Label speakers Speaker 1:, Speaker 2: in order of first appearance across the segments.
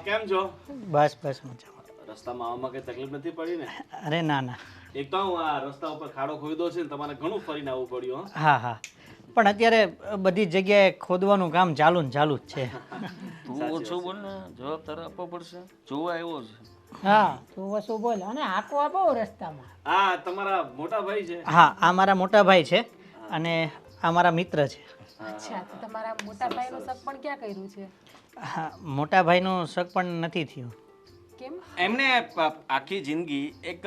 Speaker 1: કેમ છો?
Speaker 2: બસ બસ મજામાં.
Speaker 1: રસ્તામાં આવવામાં કઈ તકલીફ નથી પડી ને?
Speaker 2: અરે ના ના.
Speaker 1: એક તો હું આ રસ્તા ઉપર ખાડો ખોદ્યો છે ને તમારે ઘણું ફરીને આવવું પડ્યું
Speaker 2: હા હા, પણ અત્યારે બધી જગ્યાએ ખોદવાનું કામ ચાલુ ને ચાલુ જ છે.
Speaker 3: તું ઓછું બોલ ને, જવાબ તારે આપવો પડશે. જોવા આવ્યો છે.
Speaker 4: હા તું ઓછું બોલ અને હાંકવા બહુ રસ્તામાં.
Speaker 1: હા તમારા મોટા ભાઈ છે?
Speaker 2: હા, આ મારા મોટા ભાઈ છે અને આ મારા મિત્ર છે.
Speaker 5: અચ્છા, તો તમારા મોટા ભાઈનું સગ પણ ક્યાં કર્યું છે?
Speaker 2: હા, મોટા ભાઈનું શક પણ નથી થયું.
Speaker 5: કેમ?
Speaker 3: એમને આખી જિંદગી એક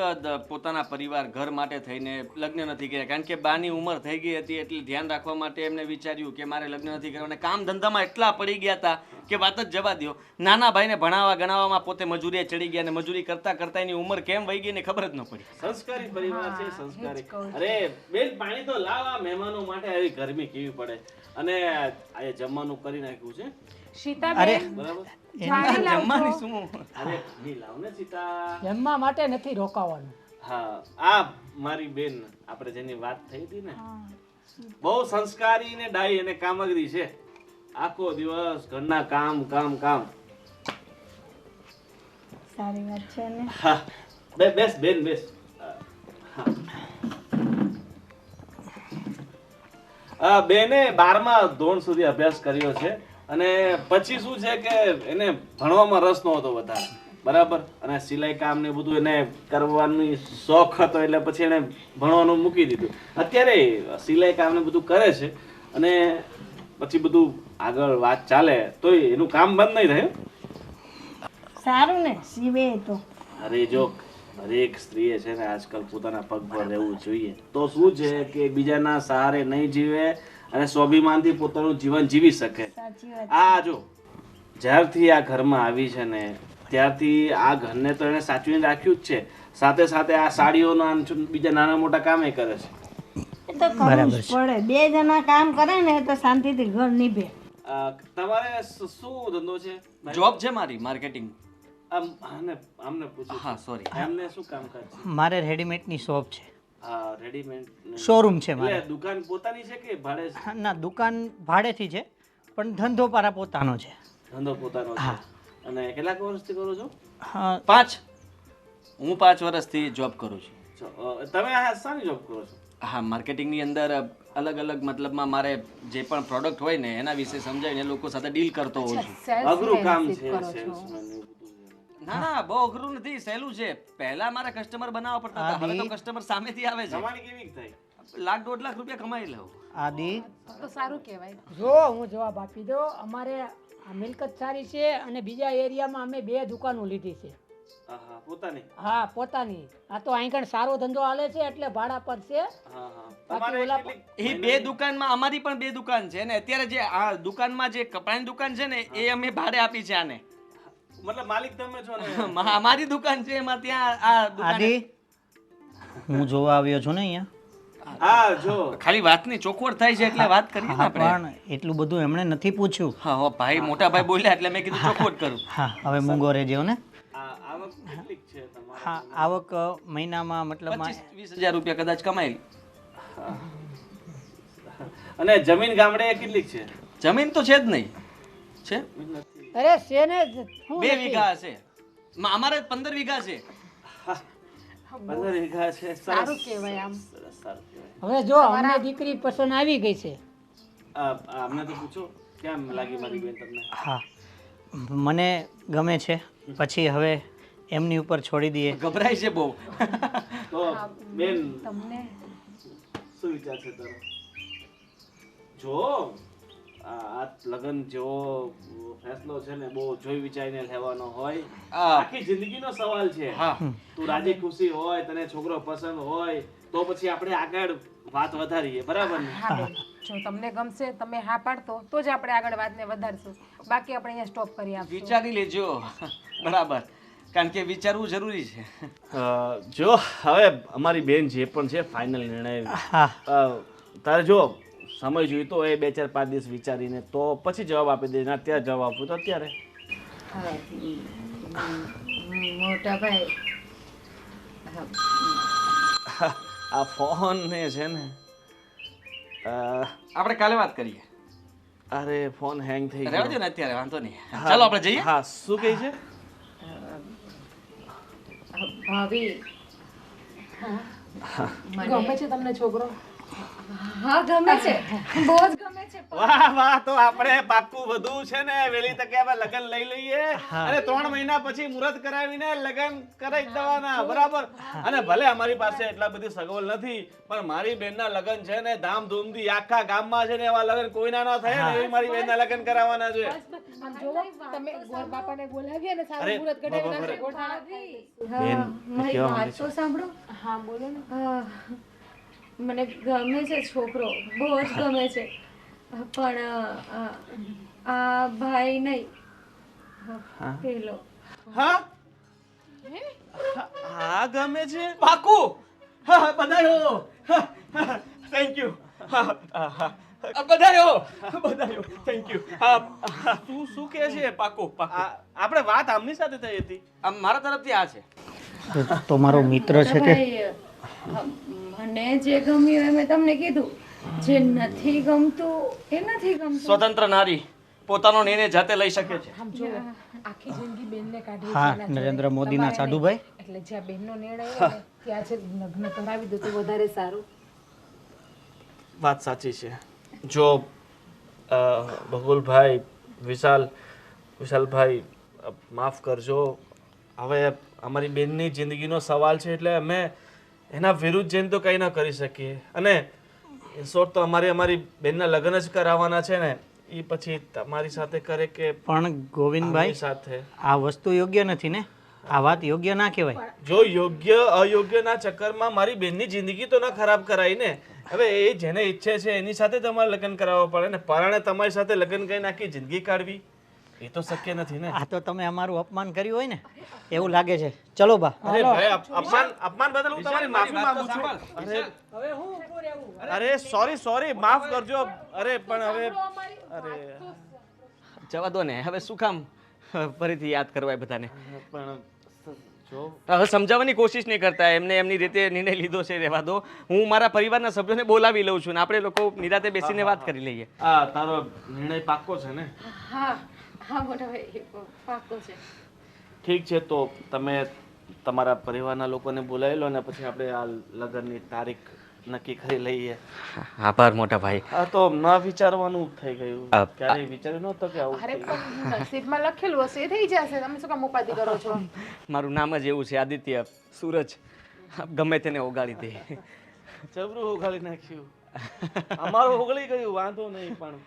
Speaker 3: પોતાના પરિવાર ઘર માટે થઈને લગ્ન નથી કર્યા, કારણ કે બાની ઉંમર થઈ ગઈ હતી એટલે ધ્યાન રાખવા માટે એમને વિચાર્યું કે મારે લગ્ન નથી કરવા, અને કામ ધંધામાં એટલા પડી ગયા હતા કે વાત જ જવા દો. નાના ભાઈને ભણાવવા ગણાવવામાં પોતે મજૂરીએ ચડી ગયા, અને મજૂરી કરતા કરતા એની ઉંમર કેમ વહી ગઈ ને ખબર જ ન પડી.
Speaker 1: સંસ્કારી પરિવાર છે, સંસ્કારી. અરે બેન, પાણી તો લાવા, મહેમાનો માટે આવી ગરમી કેવી પડે. અને આ જમવાનું કરી નાખ્યું છે
Speaker 5: સીતાબેન,
Speaker 1: બરાબર.
Speaker 3: જમવાની શું?
Speaker 1: અરે ઘી લાવ ને સીતા.
Speaker 4: જમવા માટે નથી રોકાવાનું.
Speaker 1: હા, આ મારી બેન, આપણે જેની વાત થઈ હતી ને, બહુ સંસ્કારી ને ડાઈ અને કામગરી છે. આખો દિવસ ઘરના કામ કામ કામ.
Speaker 4: સારી વાત છે ને.
Speaker 1: હા, બેસ બેન બેસ. બેને 12મા ધોરણ સુધી અભ્યાસ કર્યો છે અને પછી શું છે કે એને ભણવામાં રસ નહોતો વધારે, બરાબર. અને સિલાઈ કામ ને બધું એને કરવાની શોખ હતો એટલે પછી એને ભણવાનું મૂકી દીધું. અત્યારે સિલાઈ કામ ને બધું કરે છે અને પછી બધું આગળ વાત ચાલે તોય એનું કામ બંધ નહીં થાય.
Speaker 4: સારું ને સીવે તો.
Speaker 1: અરે જો દરેક સ્ત્રીએ છે ને આજકાલ પોતાના પગ પર રહેવું જોઈએ. તો શું છે કે બીજાના સહારે નહીં જીવે અને સ્વાભિમાનથી પોતાનું જીવન જીવી શકે.
Speaker 4: સાચી વાત.
Speaker 1: આ જો જ્યારથી આ ઘરમાં આવી છે ને ત્યારથી આ ઘરને તો એને સાચવીને રાખ્યું જ છે, સાથે સાથે આ સાડીઓના બીજા નાના મોટા કામે કરે છે.
Speaker 4: એ તો કરવું જ પડે. બે જણા કામ કરે ને તો શાંતિથી ઘર નીભે.
Speaker 1: તમારે શું ધંધો છે?
Speaker 3: જોબ છે મારી, માર્કેટિંગ.
Speaker 1: આમને પૂછું.
Speaker 3: હા, સોરી.
Speaker 1: એમને શું કામકાજ છે?
Speaker 2: મારે રેડીમેડની શોપ છે,
Speaker 1: હા, રેડીમેડ
Speaker 2: શોરૂમ છે મારે.
Speaker 1: એટલે દુકાન પોતાની છે કે ભાડે છે?
Speaker 2: ના, દુકાન ભાડેથી છે પણ ધંધો મારા પોતાનો છે.
Speaker 1: ધંધો પોતાનો છે. અને કેટલાક વર્ષથી કરો છો?
Speaker 2: હા,
Speaker 3: 5 હું 5 વર્ષથી જોબ કરું છું.
Speaker 1: તમે આ શાની જોબ કરો છો?
Speaker 3: હા, માર્કેટિંગની અંદર અલગ અલગ મતલબમાં મારે જે પણ પ્રોડક્ટ હોય ને એના વિશે સમજાવીને લોકો સાથે ડીલ કરતો હોઉં છું.
Speaker 1: અઘરું કામ છે,
Speaker 5: કરો છો.
Speaker 1: સેલ્સમેન એવું બધું છે.
Speaker 3: ના ના, બહુ અઘરું નથી, સહેલું છે. પહેલા મારા કસ્ટમર બનાવવા પડતા હતા, હવે તો કસ્ટમર સામેથી આવે છે.
Speaker 1: કમાણી કેવી થાય?
Speaker 3: $1.5 લાખ રૂપિયા કમાઈ લઉં.
Speaker 2: આદિ
Speaker 5: તો સારું કહેવાય.
Speaker 4: જો હું જવાબ આપી દો. અમારે આ મિલકત સારી છે અને બીજા એરિયામાં અમે 2 દુકાનો લીધી છે.
Speaker 1: હા, પોતાની.
Speaker 4: હા પોતાની. આ તો અહીં કણ સારો ધંધો હાલે છે એટલે ભાડા પર છે.
Speaker 1: હા હા.
Speaker 4: બાકી
Speaker 1: તમારે
Speaker 4: ઓલા
Speaker 1: કેટલી-
Speaker 3: એ 2 દુકાનમાં, અમારી પણ 2 દુકાન છે ને અત્યારે જે આ દુકાનમાં જે કપડાની દુકાન છે ને એ અમે ભાડે આપી છે આને.
Speaker 1: મતલબ માલિક તમે છો ને?
Speaker 3: અમારી દુકાન છે એમાં ત્યાં આ દુકાન.
Speaker 2: આદિ, હું જોવા આવ્યો છું ને અહીંયા.
Speaker 1: હા, જો
Speaker 3: ખાલી વાતની ચોખવટ થાય છે એટલે વાત કરીએ ને
Speaker 2: હા,
Speaker 3: આપણે.
Speaker 2: પણ એટલું બધું એમણે નથી પૂછ્યું.
Speaker 3: હા હો ભાઈ, મોટા ભાઈ બોલ્યા એટલે મેં કીધું ચોખવટ કરું.
Speaker 2: હા, હવે મૂંગો રહેજો ને.
Speaker 1: આવક કેટલીક છે તમારે?
Speaker 2: હા, આવક મહિનામાં મતલબમાં
Speaker 3: 25-20 હજાર રૂપિયા કદાચ કમાઈ.
Speaker 1: અને જમીન ગામડે કેટલીક છે?
Speaker 3: જમીન તો છે જ નહીં. છે
Speaker 4: અરે છે ને શું
Speaker 3: 2
Speaker 4: નથી?
Speaker 3: વીઘા છે. અમારે 15 વીઘા છે.
Speaker 1: 15 વીઘા છે.
Speaker 5: સારું કહેવાય આમ.
Speaker 1: સરસ, સારું કહેવાય.
Speaker 4: હવે જો અમને દીકરી પસંદ આવી ગઈ છે.
Speaker 1: અમને તો પૂછો કેમ લાગી મારી બેન તમને?
Speaker 2: હા, મને ગમે છે. પછી હવે એમની ઉપર છોડી દઈએ.
Speaker 3: ગભરાય છે બહુ.
Speaker 1: તો બેન
Speaker 5: તમને
Speaker 1: શું વિચાર છે તારો? જો આ લગ્ન જેવો ફેસલો છે ને બહુ જોઈ વિચારીને લેવાનો હોય. આખી જિંદગીનો સવાલ છે.
Speaker 3: હા,
Speaker 1: તું રાજી ખુશી હોય, તને છોકરો પસંદ હોય તો પછી આપણે આગળ વાત વધારીએ, બરાબર ને?
Speaker 5: હા બેન, જો તમને ગમશે તમે હા પાડતો તો જ આપણે આગળ વાતને વધારશું. બાકી આપણે અહીંયા સ્ટોપ કરી આપશું.
Speaker 3: વિચારી લેજો. બરાબર, કારણ કે વિચારવું જરૂરી છે.
Speaker 1: જો હવે અમારી બેન જે પણ છે ફાઇનલ નિર્ણય
Speaker 2: હા,
Speaker 1: તારે જો સમય જોઈતો હોય 2-4-5 દિવસ વિચારીને તો પછી જવાબ આપી દે. અત્યારે જવાબ આપું તો અત્યારે.
Speaker 6: મોટા ભાઈ
Speaker 1: આ ફોન ને છે ને
Speaker 3: આપણે કાલે વાત કરીએ.
Speaker 1: અરે ફોન હેંગ થઈ
Speaker 3: રહેવા દો ને અત્યારે, વાંધો નહીં. ચાલો આપણે જઈએ.
Speaker 1: હા, શું કહે છે?
Speaker 6: ભાભી
Speaker 5: ગમે છે તમને છોકરો?
Speaker 6: હા ગમે છે, બહુ જ ગમે છે.
Speaker 1: વાહ વાહ, તો આપણે પાક્કું બધું છે ને વેલી તકે આપણે લગન લઈ લઈએ અને 3 મહિના પછી મુહૂર્ત કરાવીને લગન કરાવી દેવાના, બરાબર? અને ભલે અમારી પાસે એટલા બધી સગવડ નથી, પણ મારી બેનના લગન છે ને ધામધૂમથી આખા ગામમાં છે ને એવા લગન કોઈના ન થાય ને એવી મારી બેનના લગન કરાવવાના છે.
Speaker 5: આમ જોવો, તમે ગોર બાપાને બોલાવીએ ને સારું
Speaker 1: અરે,
Speaker 5: મુહૂર્ત કઢાવી
Speaker 1: બાપા,
Speaker 5: નાખે, ગોઠાણા થાય.
Speaker 6: હા,
Speaker 1: બેન,
Speaker 6: મારી
Speaker 1: કેવા
Speaker 6: વાત
Speaker 1: માંગે
Speaker 6: તો સાંભળો.
Speaker 5: હા બોલો ને.
Speaker 6: મને ગમે છે છોકરો, બહુ જ ગમે છે, પણ આ ભાઈ નહીં, પેલો.
Speaker 1: હા હા, ગમે છે પાકું. હા, બધાયો. Thank you. બધાયો. Thank you. શું કહે છે? પાકું પાકું. આપણે વાત આમની સાથે થઈ હતી.
Speaker 3: આમ મારા તરફથી આ છે.
Speaker 2: તો મારો મિત્ર છે કે
Speaker 6: ભાઈ, મને જે ગમ્યું એ મેં તમને કીધું, જે નથી ગમતું એ નથી ગમતું.
Speaker 3: સ્વતંત્ર નારી પોતાનો નિર્ણય જાતે લઈ શકે છે.
Speaker 5: આમ જો આખી જિંદગી બેનને કાઢી
Speaker 2: હા,
Speaker 5: છે એના જોડે.
Speaker 2: નરેન્દ્ર મોદીના
Speaker 5: તમારે
Speaker 2: સાધુભાઈ.
Speaker 5: નહીં. એટલે જ્યાં બેનનો નિર્ણય હોય ને ત્યાં છે લગ્ન કરાવી દો તો વધારે સારું.
Speaker 1: વાત સાચી છે. જો બકુલભાઈ, વિશાલભાઈ, માફ કરજો, હવે અમારી બેનની જિંદગીનો સવાલ છે એટલે અમે એના વિરુદ્ધ જઈને તો કંઈ ન કરી શકીએ. અને ઇન શોર્ટ તો અમારી બેનના લગ્ન જ કરાવવાના છે ને, એ પછી તમારી સાથે કરે કે
Speaker 2: પણ ગોવિંદભાઈ,
Speaker 1: આમની સાથે.
Speaker 2: આ વસ્તુ યોગ્ય નથી ને, આ વાત યોગ્ય ના કહેવાય.
Speaker 1: જો યોગ્ય અયોગ્યના ચક્કરમાં મારી બેનની જિંદગી તો ન ખરાબ કરાય ને. હવે એ જેને ઈચ્છે છે એની સાથે તમારે લગ્ન કરાવવા પડે ને. પરાણે તમારી સાથે લગ્ન કરીને આખી જિંદગી કાઢવી એ તો શક્ય નથી ને.
Speaker 2: આ તો તમે અમારું અપમાન કર્યું હોય ને એવું લાગે છે. ચલો બા.
Speaker 1: અરે ભાઈ, અપમાન બદલ હું તમારી માફી માંગુ છું. અરે
Speaker 4: હવે હું ઊભું રહેવું?
Speaker 1: અરે સોરી, માફ કરજો. અરે પણ હવે અરે
Speaker 3: જવા દો ને, હવે શું કામ ફરીથી યાદ કરવા એ બધાને?
Speaker 1: પણ જો
Speaker 3: હવે સમજાવવાની કોશિશ નહીં કરતા. એમને એમની રીતે નિર્ણય લીધો છે, રહેવા દો. હું મારા પરિવારના સભ્યોને બોલાવી લઉં છું ને આપણે લોકો નિરાતે બેસીને વાત કરી લઈએ.
Speaker 1: આ તારો નિર્ણય પાક્કો છે ને?
Speaker 6: હા હા મોટા ભાઈ, પાક્કો છે.
Speaker 1: ઠીક છે, તો તમે તમારા પરિવારના લોકોને બોલાવી લો ને પછી આપણે આ લગ્નની તારીખ નક્કી કરી લઈએ.
Speaker 3: આભાર મોટા ભાઈ.
Speaker 1: આ તો ન વિચારવાનું થઈ ગયું. ક્યારેય વિચાર્યું નહોતું કે આવું
Speaker 5: અરે
Speaker 1: થઈ ગયું.
Speaker 5: પણ નસીબમાં લખેલું હશે એ થઈ જશે. તમે શું કામ ઉપાધિ કરો છો?
Speaker 3: મારું નામ જ એવું છે, આદિત્ય સૂરજ. ગમે તેને ઓગાળી દે.
Speaker 1: જબરું ઉઘાડી નાખ્યું. અમારું ઓગળી ગયું, વાંધો નહીં, પણ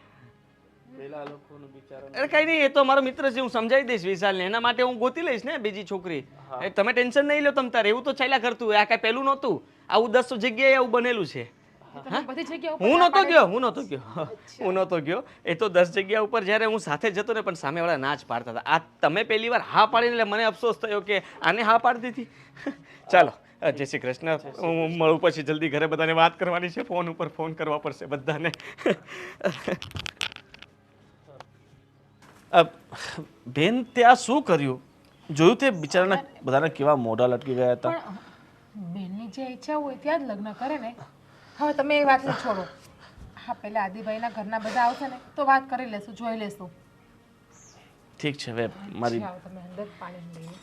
Speaker 1: પેલા લોકોનું બિચારા.
Speaker 3: અરે કઈ નહીં, એ તો મારો મિત્ર છે, હું સમજાવી દઈશ વિશાલને. એના માટે હું ગોતી લઈશ ને બીજી છોકરી. એ તમે ટેન્શન નહીં લો તમ તારે. એવું તો ચાલ્યા કરતું હોય. આ કાંઈ પહેલું નહોતું. આવું 10 જગ્યાએ આવું બનેલું છે.
Speaker 5: તમે બધી જગ્યા ઉપર
Speaker 3: હું નહોતો ગયો. એ તો 10 જગ્યા ઉપર જ્યારે હું સાથે જતો ને પણ સામેવાળા ના જ પાડતા હતા. આ તમે પહેલી વાર હા પાડીને એટલે મને અફસોસ થયો કે આને હા પાડી દીધી. ચાલો, જય શ્રી કૃષ્ણ. હું મળું પછી જલ્દી. ઘરે બધાને વાત કરવાની છે, ફોન ઉપર ફોન કરવા પડશે બધાને.
Speaker 1: બેન, ત્યાં શું કર્યું? જોયું તે બિચારાના બધાના કેવા મોઢા લટકી ગયા હતા.
Speaker 5: બેનની જે ઈચ્છા હોય ત્યાં જ લગ્ન કરે ને. હવે તમે એ વાતને છોડો. હા, પેલા આદિભાઈના ઘરના બધા આવશે ને તો વાત કરી લેશું, જોઈ લેશું.
Speaker 1: ઠીક છે, હવે મારી
Speaker 5: જાઓ તમે અંદર પાણી લઈને.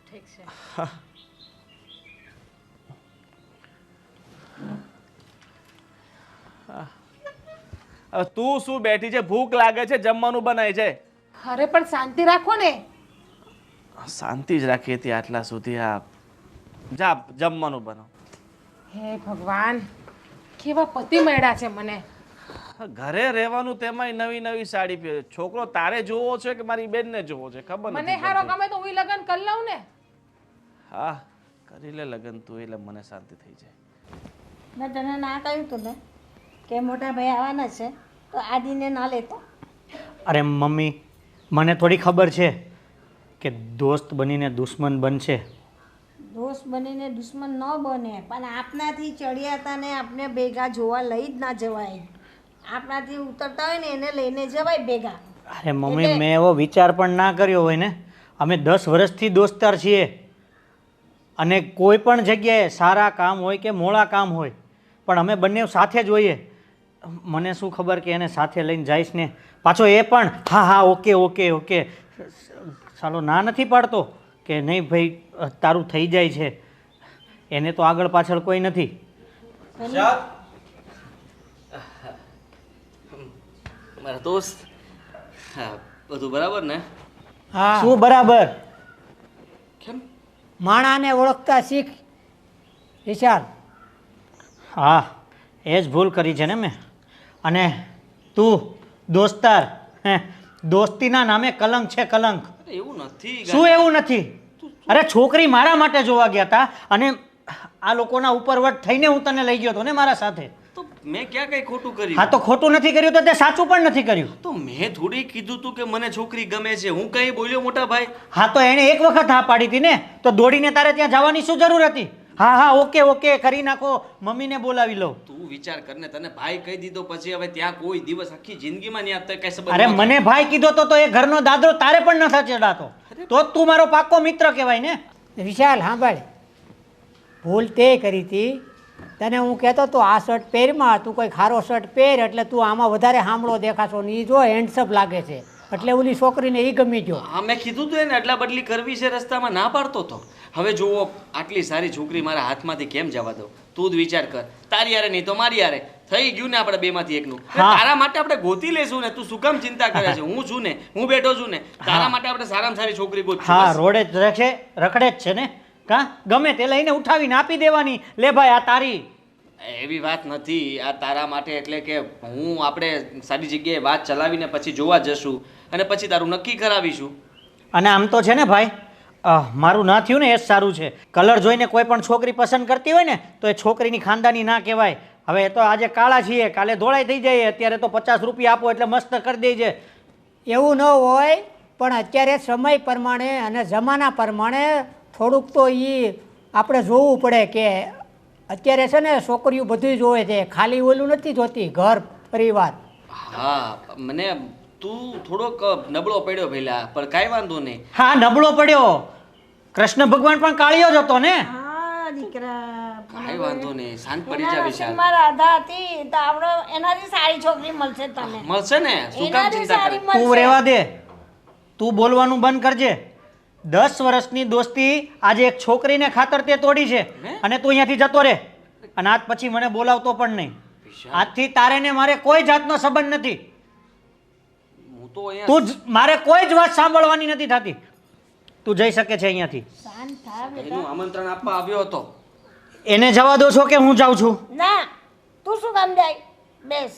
Speaker 5: ઠીક છે.
Speaker 1: તું શું બેઠી છે? ભૂખ લાગે છે, જમવાનું બનાય છે.
Speaker 5: અરે પણ શાંતિ રાખો ને.
Speaker 1: શાંતિ જ રાખી હતી આટલા સુધી. આ જા જમવાનું બનાવ.
Speaker 5: હે ભગવાન, કેવા પતિ મળ્યા છે મને.
Speaker 1: ઘરે રહેવાનું, તેમાંય નવી નવી સાડી પહેરે. છોકરો તારે જોવો છે કે મારી બેનને જોવો છે? ખબર
Speaker 5: મને
Speaker 1: નથી
Speaker 5: હારો
Speaker 1: પડતી.
Speaker 5: ગમે તો હું લગ્ન કરી લઉં ને.
Speaker 1: હા, કરી લે લગ્ન તું, એટલે મને શાંતિ થઈ જાય.
Speaker 7: મેં તને ના કહ્યું તું ને કે મોટા ભાઈ આવવાના છે તો આદિને ના લેતો.
Speaker 2: અરે મમ્મી, મને થોડી ખબર છે કે દોસ્ત બનીને દુશ્મન બનશે.
Speaker 7: દોસ્ત બનીને દુશ્મન ન બને, પણ આપણાથી ચડિયા હતા ને આપણે ભેગા જોવા લઈ જ ના જવાય. આપણાથી ઉતરતા હોય ને એને લઈને જવાય ભેગા.
Speaker 2: અરે મમ્મી, મેં એવો વિચાર પણ ના કર્યો હોય ને. અમે 10 વર્ષથી દોસ્તાર છીએ અને કોઈ પણ જગ્યાએ સારા કામ હોય કે મોડા કામ હોય પણ અમે બંને સાથે જ હોઈએ. મને શું ખબર કે એને સાથે લઈને જઈશ ને પાછો એ પણ હા હા ઓકે ઓકે ઓકે સાલો ના નથી પાડતો કે નહીં ભાઈ તારું થઈ જાય છે. એને તો આગળ પાછળ કોઈ નથી.
Speaker 3: મારા દોસ્ત, હા બધું બરાબર ને?
Speaker 4: હા
Speaker 2: શું બરાબર?
Speaker 3: કેમ?
Speaker 4: માણાને ઓળખતા શીખ વિશાલ.
Speaker 2: હા એ જ ભૂલ કરી છે ને મેં. અને તું દોસ્તાર, દોસ્તીના નામે કલંક છે કલંક.
Speaker 3: એવું નથી.
Speaker 2: શું એવું નથી? અરે છોકરી મારા માટે જોવા ગયા હતા અને આ લોકોના ઉપરવટ થઈને હું તને લઈ ગયો હતો ને મારા સાથે.
Speaker 3: તો મેં ક્યાં કઈ ખોટું કર્યું?
Speaker 2: હા તો ખોટું નથી કર્યું તો તે સાચું પણ નથી કર્યું.
Speaker 3: તો મેં થોડી કીધું તું કે મને છોકરી ગમે છે? હું કઈ બોલ્યો મોટા ભાઈ?
Speaker 2: હા તો એણે એક વખત હા પાડી હતી ને, તો દોડીને તારે ત્યાં જવાની શું જરૂર હતી? હા હા ઓકે ઓકે કરી નાખો, મમ્મીને બોલાવી લો.
Speaker 3: તું વિચાર કર ને, તને ભાઈ કહી દીધો પછી હવે ત્યાં કોઈ દિવસ આખી જિંદગીમાં નહીં આપતા કઈ સંબંધ.
Speaker 2: અરે મને ભાઈ કીધો તો એ ઘરનો દાદરો તારે પણ નથી ચડાતો, તો તું મારો પાક્કો મિત્ર કહેવાય ને.
Speaker 4: વિશાલ સાંભળ, ભૂલ તે કરી હતી. તને હું કહેતો તો આ શર્ટ પહેરમાં, તું કોઈ ખારો શર્ટ પહેર એટલે તું આમાં વધારે સાંભળો દેખાશો ને. એ જો હેન્ડસપ લાગે છે એટલે ઓલી છોકરીને એ ગમી ગયો.
Speaker 3: હા મેં કીધું તું એને અદલા બદલી કરવી છે રસ્તામાં, ના પાડતો તો. હવે જુઓ, આટલી સારી છોકરી મારા હાથમાંથી કેમ જવા દઉં? તું જ વિચાર કર, તારી યારે નહીં તો મારી યારે થઈ ગયું ને આપણે બેમાંથી એકનું. તારા માટે આપણે ગોતી લેશું ને, તું શું કામ ચિંતા કરે છે? હું છું ને, હું બેઠો છું ને, તારા માટે આપણે સારામાં સારી છોકરી ગોતશું.
Speaker 2: હા રોડે જ રખડે જ છે ને, કા ગમે તે લઈને ઉઠાવીને આપી દેવાની. લે ભાઈ આ તારી.
Speaker 3: એવી વાત નથી, આ તારા માટે એટલે કે હું આપણે સારી જગ્યાએ વાત ચલાવીને પછી જોવા જશું અને પછી તારું નક્કી કરાવીશું.
Speaker 2: અને આમ તો છે ને ભાઈ, મારું ના થયું ને એ જ સારું છે. કલર જોઈને કોઈ પણ છોકરી પસંદ કરતી હોય ને તો એ છોકરીની ખાનદાની ના કહેવાય. હવે એ તો આજે કાળા છીએ, કાલે ધોળાઈ થઈ જાય. અત્યારે તો 50 રૂપિયા આપો એટલે મસ્ત કરી દે છે.
Speaker 4: એવું ન હોય, પણ અત્યારે સમય પ્રમાણે અને જમાના પ્રમાણે થોડુંક તો એ આપણે જોવું પડે કે અત્યારે છે ને છોકરીઓ બધું જોવે છે, ખાલી ઓલું નથી જોતી ઘર પરિવાર.
Speaker 3: હા મને તું થોડોક નબળો પડ્યો પહેલા, પણ કાંઈ વાંધો નહીં.
Speaker 2: હા નબળો પડ્યો, કૃષ્ણ ભગવાન પણ કાળિયો જ હતો ને.
Speaker 7: હા દીકરા,
Speaker 3: કાંઈ વાંધો નહીં, શાંત પડી જા વિશાલ.
Speaker 7: નસીબમાં રાધા હતી તો આપણો એનાથી સારી છોકરી મળશે તને.
Speaker 3: મળશે ને, શું કામ
Speaker 7: એનાથી
Speaker 3: ચિંતા
Speaker 7: સારી
Speaker 3: કરે?
Speaker 2: તું
Speaker 7: મળશે.
Speaker 2: રહેવા દે, તું બોલવાનું બંધ કરજે. 10 વર્ષની દોસ્તી આજે એક છોકરીને ખાતર તે તોડી છે અને તું અહીંયાથી જતો રહે. અને આજ પછી મને બોલાવતો પણ નહીં. આજથી તારે ને મારે કોઈ જાતનો સંબંધ નથી.
Speaker 3: હું તો અહીંયા
Speaker 2: તું મારે કોઈ જ વાત સાંભળવાની નથી થતી. તું જઈ શકે છે અહીંયાથી.
Speaker 7: શાંત થા બેટા.
Speaker 3: એનું આમંત્રણ આપવા આવ્યો હતો.
Speaker 2: એને જવા દો છો કે હું જાઉં છું?
Speaker 7: ના, તું શું કામ જાય? બેસ.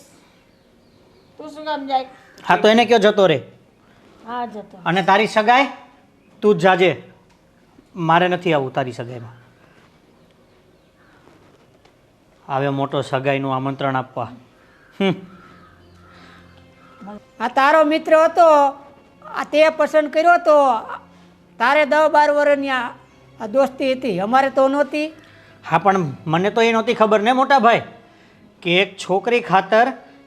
Speaker 7: તું શું કામ જાય?
Speaker 2: હા તો એને કયો જતો રહે.
Speaker 7: હા જતો.
Speaker 2: અને તારી સગાઈ તું જ જાજે, મારે નથી આવું તારી સગાઈમાં. આવે મોટો સગાઈનું આમંત્રણ આપવા.
Speaker 4: આ તારો મિત્ર હતો, આ તે પસંદ કર્યો તો. તારે 10-12 વર્ષની આ દોસ્તી હતી, અમારે તો નહોતી.
Speaker 2: હા પણ મને તો એ નહોતી ખબર ને મોટા ભાઈ કે એક છોકરી ખાતર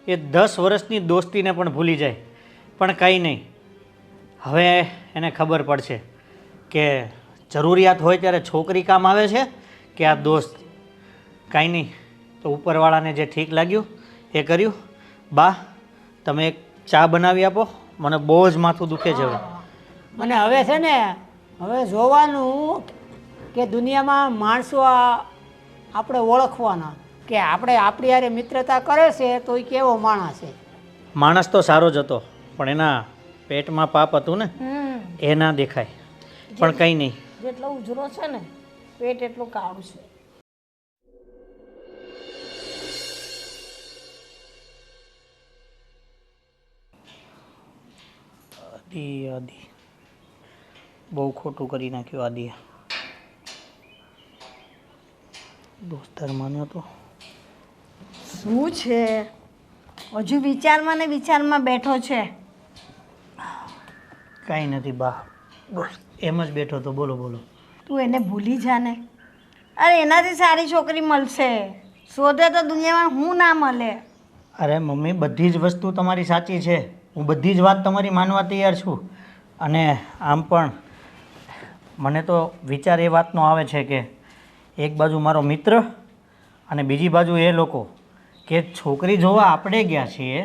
Speaker 2: એ 10 વર્ષની દોસ્તીને પણ ભૂલી જાય. પણ કંઈ નહીં, હવે એને ખબર પડશે કે જરૂરિયાત હોય ત્યારે છોકરી કામ આવે છે કે આ દોસ્ત. કાંઈ નહીં, તો ઉપરવાળાને જે ઠીક લાગ્યું એ કર્યું. બા તમે એક ચા બનાવી આપો, મને બહુ જ માથું દુખે છે હવે.
Speaker 4: અને હવે છે ને, હવે જોવાનું કે દુનિયામાં માણસો આપણે ઓળખવાના કે આપણે આપણી યારે મિત્રતા કરે છે તો એ કેવો માણસ છે.
Speaker 2: માણસ તો સારો જ હતો પણ એના પેટમાં પાપ હતું ને, એ ના દેખાય. પણ કંઈ નહીં,
Speaker 7: જેટલો ઉજરો છે ને પેટ એટલું કાળું છે.
Speaker 2: આદિ બહુ ખોટું કરી નાખ્યું આદિએ. દોસ્તાર માન્યો તો
Speaker 7: શું છે? હજુ વિચારમાં ને વિચારમાં બેઠો છે.
Speaker 2: કાંઈ નથી બા, બસ એમ જ બેઠો તો. બોલો બોલો.
Speaker 7: તું એને ભૂલી જા ને. અરે એનાથી સારી છોકરી મળશે. શોધે તો દુનિયામાં હું ના મળે.
Speaker 2: અરે મમ્મી બધી જ વસ્તુ તમારી સાચી છે, હું બધી જ વાત તમારી માનવા તૈયાર છું. અને આમ પણ મને તો વિચાર એ વાતનો આવે છે કે એક બાજુ મારો મિત્ર અને બીજી બાજુ એ લોકો કે છોકરી જોવા આપણે ગયા છીએ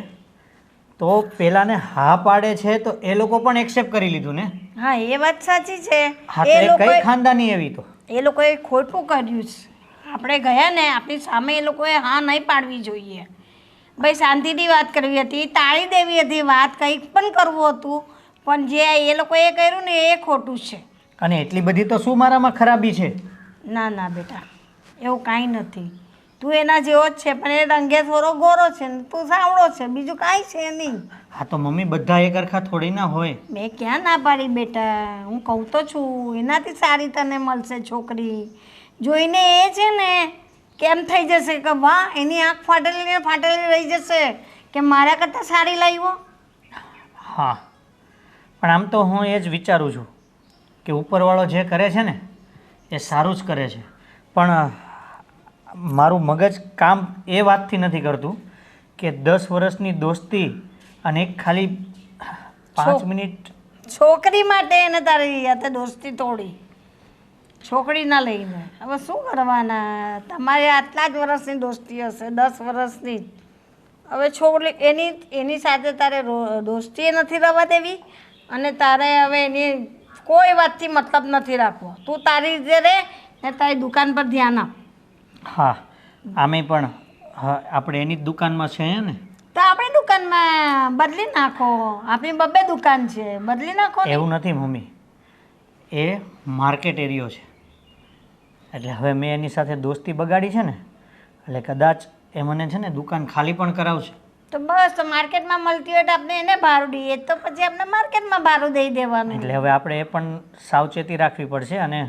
Speaker 2: તો પેલાને હા પાડે છે તો એ લોકો પણ એક્સેપ્ટ કરી લીધું ને.
Speaker 7: હા એ વાત સાચી છે.
Speaker 2: હા તો એ કઈ ખાનદાની એવી તો
Speaker 7: એ લોકોએ ખોટું કર્યું છે. આપણે ગયા ને આપણી સામે એ લોકોએ હા નહીં પાડવી જોઈએ. ભાઈ શાંતિથી વાત કરવી હતી, ટાળી દેવી હતી વાત, કંઈક પણ કરવું હતું, પણ જે એ લોકોએ કર્યું ને એ ખોટું છે.
Speaker 2: અને એટલી બધી તો શું મારામાં ખરાબી છે?
Speaker 7: ના ના બેટા, એવું કાંઈ નથી. તું એના જેવો જ છે, પણ એ રંગે થોડો ગોરો છે ને તું સાવળો છે, બીજું કાંઈ છે નહીં.
Speaker 2: હા તો મમ્મી બધા એક સરખા થોડી ના હોય.
Speaker 7: મેં ક્યાં ના પાડી બેટા, હું કહું તો છું એનાથી સારી તને મળશે છોકરી. જોઈને એ છે ને કેમ થઈ જશે કે વાહ, એની આંખ ફાટેલી રહી જશે કે મારા કરતાં સારી લાવ્યો.
Speaker 2: હા પણ આમ તો હું એ જ વિચારું છું કે ઉપરવાળો જે કરે છે ને એ સારું જ કરે છે, પણ મારું મગજ કામ એ વાતથી નથી કરતું કે 10 વર્ષની દોસ્તી અને એક ખાલી 5 મિનિટ
Speaker 7: છોકરી માટે એને તારી હાથે દોસ્તી તોડી, છોકરીના લઈને. હવે શું કરવાના, તમારે આટલા જ વર્ષની દોસ્તી હશે, 10 વર્ષની જ. હવે છોકરી એની સાથે તારે દોસ્તી નથી રહેવા દેવી અને તારે હવે એની કોઈ વાતથી મતલબ નથી રાખવો. તું તારી રીતે રહે ને તારી દુકાન પર ધ્યાન આપ.
Speaker 2: હા આમે પણ આપણે એની જ દુકાનમાં છે ને,
Speaker 7: તો આપણી દુકાનમાં બદલી નાખો. આપણી બબ્બે દુકાન છે, બદલી નાખો ને.
Speaker 2: એવું નથી મમ્મી, એ માર્કેટ એરિયો છે એટલે હવે મેં એની સાથે દોસ્તી બગાડી છે ને એટલે કદાચ એ મને છે ને દુકાન ખાલી પણ કરાવશે.
Speaker 7: તો બસ, તો માર્કેટમાં મળતી હોય તો આપણે એને ભાડું દઈએ, તો પછી આપણે માર્કેટમાં ભાડું દઈ દેવાનું.
Speaker 2: એટલે હવે આપણે એ પણ સાવચેતી રાખવી પડશે અને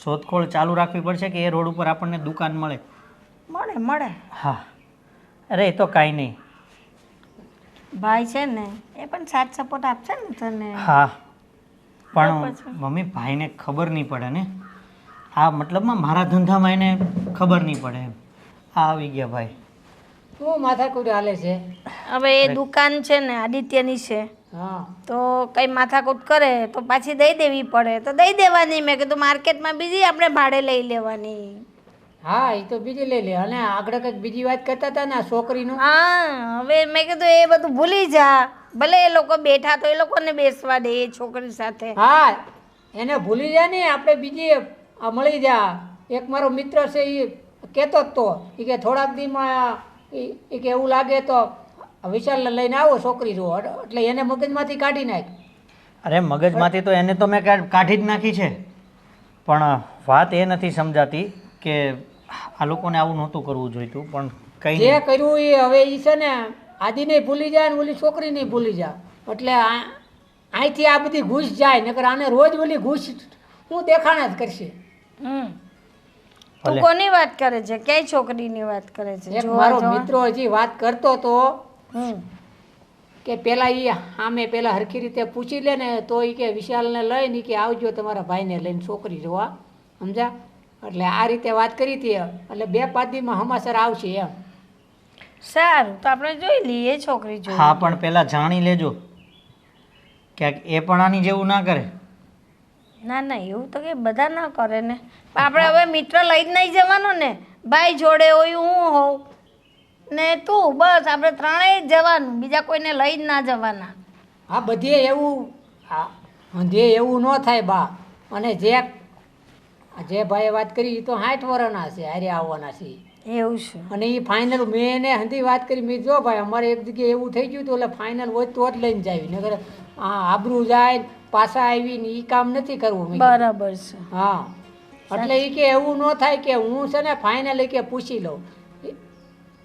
Speaker 2: શોધખોળ ચાલુ રાખવી પડશે કે એ રોડ ઉપર આપણને દુકાન મળે.
Speaker 7: મળે.
Speaker 2: હા અરે એ તો કાંઈ નહીં.
Speaker 7: ભાઈ છે ને એ પણ સાથ સપોર્ટ આપશે ને તને.
Speaker 2: હા પણ મમ્મી ભાઈને ખબર નહીં પડે ને, આ મતલબમાં મારા ધંધામાં એને ખબર નહીં પડે એમ. આ આવી ગયા ભાઈ.
Speaker 4: શું માથાકૂટ હાલે છે?
Speaker 7: હવે એ દુકાન છે ને આદિત્યની છે,
Speaker 4: હા
Speaker 7: તો કંઈ માથાકૂટ કરે તો પાછી દઈ દેવી પડે, તો દઈ દેવાની. મેં કીધું માર્કેટમાં બીજી આપણે ભાડે લઈ લેવાની.
Speaker 4: હા એ તો બીજી લઈ લે. અને આગળ કંઈક બીજી વાત કરતા હતા ને આ છોકરીનું.
Speaker 7: હા હવે મેં કીધું એ બધું ભૂલી જા, ભલે એ લોકો બેઠા તો એ લોકોને બેસવા દે એ છોકરી સાથે.
Speaker 4: હા એને ભૂલી જા ને, આપણે બીજી મળી જા. એક મારો મિત્ર છે એ કહેતો જ તો એ કે થોડાક દીમાં એ કે એવું લાગે તો વિશાલને લઈને આવો છોકરી જુઓ, એટલે એને મગજમાંથી કાઢી નાખ.
Speaker 2: અરે મગજમાંથી તો એને તો મેં કાઢી જ નાખી છે, પણ વાત એ નથી સમજાતી કે આ લોકોને આવું નહોતું કરવું જોઈતું, પણ કંઈ
Speaker 4: જે
Speaker 2: નહીં.
Speaker 4: કર્યું એ હવે એ છે ને આદિને ભૂલી જાય ને ઓલી છોકરીને ભૂલી જાય, એટલે અહીંથી આ બધી ઘૂસ જાય, નકર આને રોજ ઓલી ઘૂસ હું દેખાણા જ કરશે.
Speaker 7: તું કોની વાત કરે છે? ક્યાંય છોકરીની વાત કરે છે?
Speaker 4: એક મારો મિત્રો હજી વાત કરતો તો કે પેલા એ સામે પેલા હરખી રીતે પૂછી લે ને તો એ કે વિશાલને લઈને કે આવજો તમારા ભાઈને લઈને છોકરી જોવા, સમજા? એટલે આ રીતે વાત કરી હતી, એટલે 2-5 દીમાં સમાચાર આવશે એમ.
Speaker 7: સારું, તો આપણે જોઈ લઈએ છોકરી જોઈ.
Speaker 2: હા પણ પહેલાં જાણી લેજો ક્યાંક એ પણ આની જેવું ના કરે.
Speaker 7: ના એવું તો કે બધા ના કરે ને, પણ આપણે હવે મિત્ર લઈ જ નહીં જવાનો ને. ભાઈ જોડે હોય હું હોઉં ને તું, બસ આપણે ત્રણેય જ જવાનું, બીજા કોઈને લઈ જ ના જવાના.
Speaker 4: હા બધે એવું ન થાય બા. અને જે ભાઈએ વાત કરી એ તો 60 વર્ષના છે, હારે આવવાના છે.
Speaker 7: એવું છે?
Speaker 4: અને એ ફાઇનલ મેં એને હંધી વાત કરી, મેં જો ભાઈ અમારે એક જગ્યાએ એવું થઈ ગયું હતું એટલે ફાઇનલ હોય તો જ લઈને જાવી, નકર આબરૂ જાય પાછા આવીને એ કામ નથી કરવું.
Speaker 7: બરાબર છે.
Speaker 4: હા એટલે એ કે એવું ન થાય કે હું છે ને ફાઇનલ એ કે પૂછી લઉં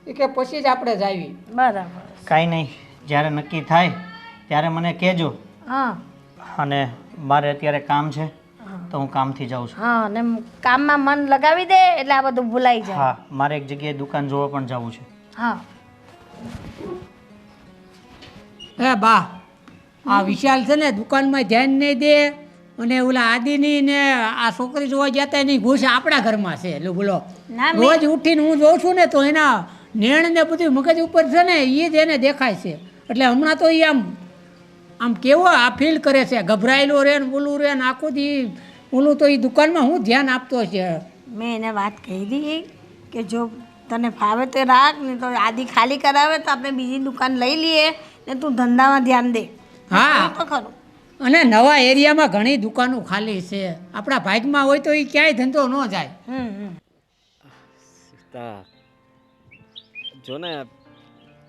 Speaker 4: એ કે પછી જ આપણે જાવી.
Speaker 7: બરાબર.
Speaker 2: કાંઈ નહીં, જ્યારે નક્કી થાય ત્યારે મને કહેજો.
Speaker 7: હા
Speaker 2: અને મારે અત્યારે કામ છે તો હું કામથી જાઉં છું.
Speaker 7: હા, અને કામમાં મન લગાવી દે એટલે આ બધું ભૂલાઈ જાય.
Speaker 2: હા મારે એક જગ્યાએ દુકાન જોવા પણ જવું છે.
Speaker 7: હા
Speaker 4: હે બા, આ વિશાલ છે ને દુકાનમાં ધ્યાન નહીં દે, અને ઓલા આદિની ને આ છોકરી જોવા જતા એની ઘૂસ આપણા ઘરમાં છે. એટલે બોલો
Speaker 7: ના,
Speaker 4: રોજ ઉઠીને હું જોઉં છું ને તો એના નેણ ને બધું મગજ ઉપર છે ને એ જ એને દેખાય છે. એટલે હમણાં તો એ આમ કેવો આ ફીલ કરે છે, ગભરાયેલો રહે ને ઓલું રહે ને આખું દી ઓલું, તો એ દુકાનમાં હું ધ્યાન આપતો છે.
Speaker 7: મેં એને વાત કહી કે જો તને ફાવે તો રાખ, ને તો આદિ ખાલી કરાવે તો આપણે બીજી દુકાન લઈ લઈએ ને તું ધંધામાં ધ્યાન દે.
Speaker 4: હા
Speaker 7: તો ખરું.
Speaker 4: અને નવા એરિયામાં ઘણી દુકાનો ખાલી છે, આપણા ભાગમાં હોય તો એ ક્યાંય ધંધો ન જાય.
Speaker 3: સીતા જો ને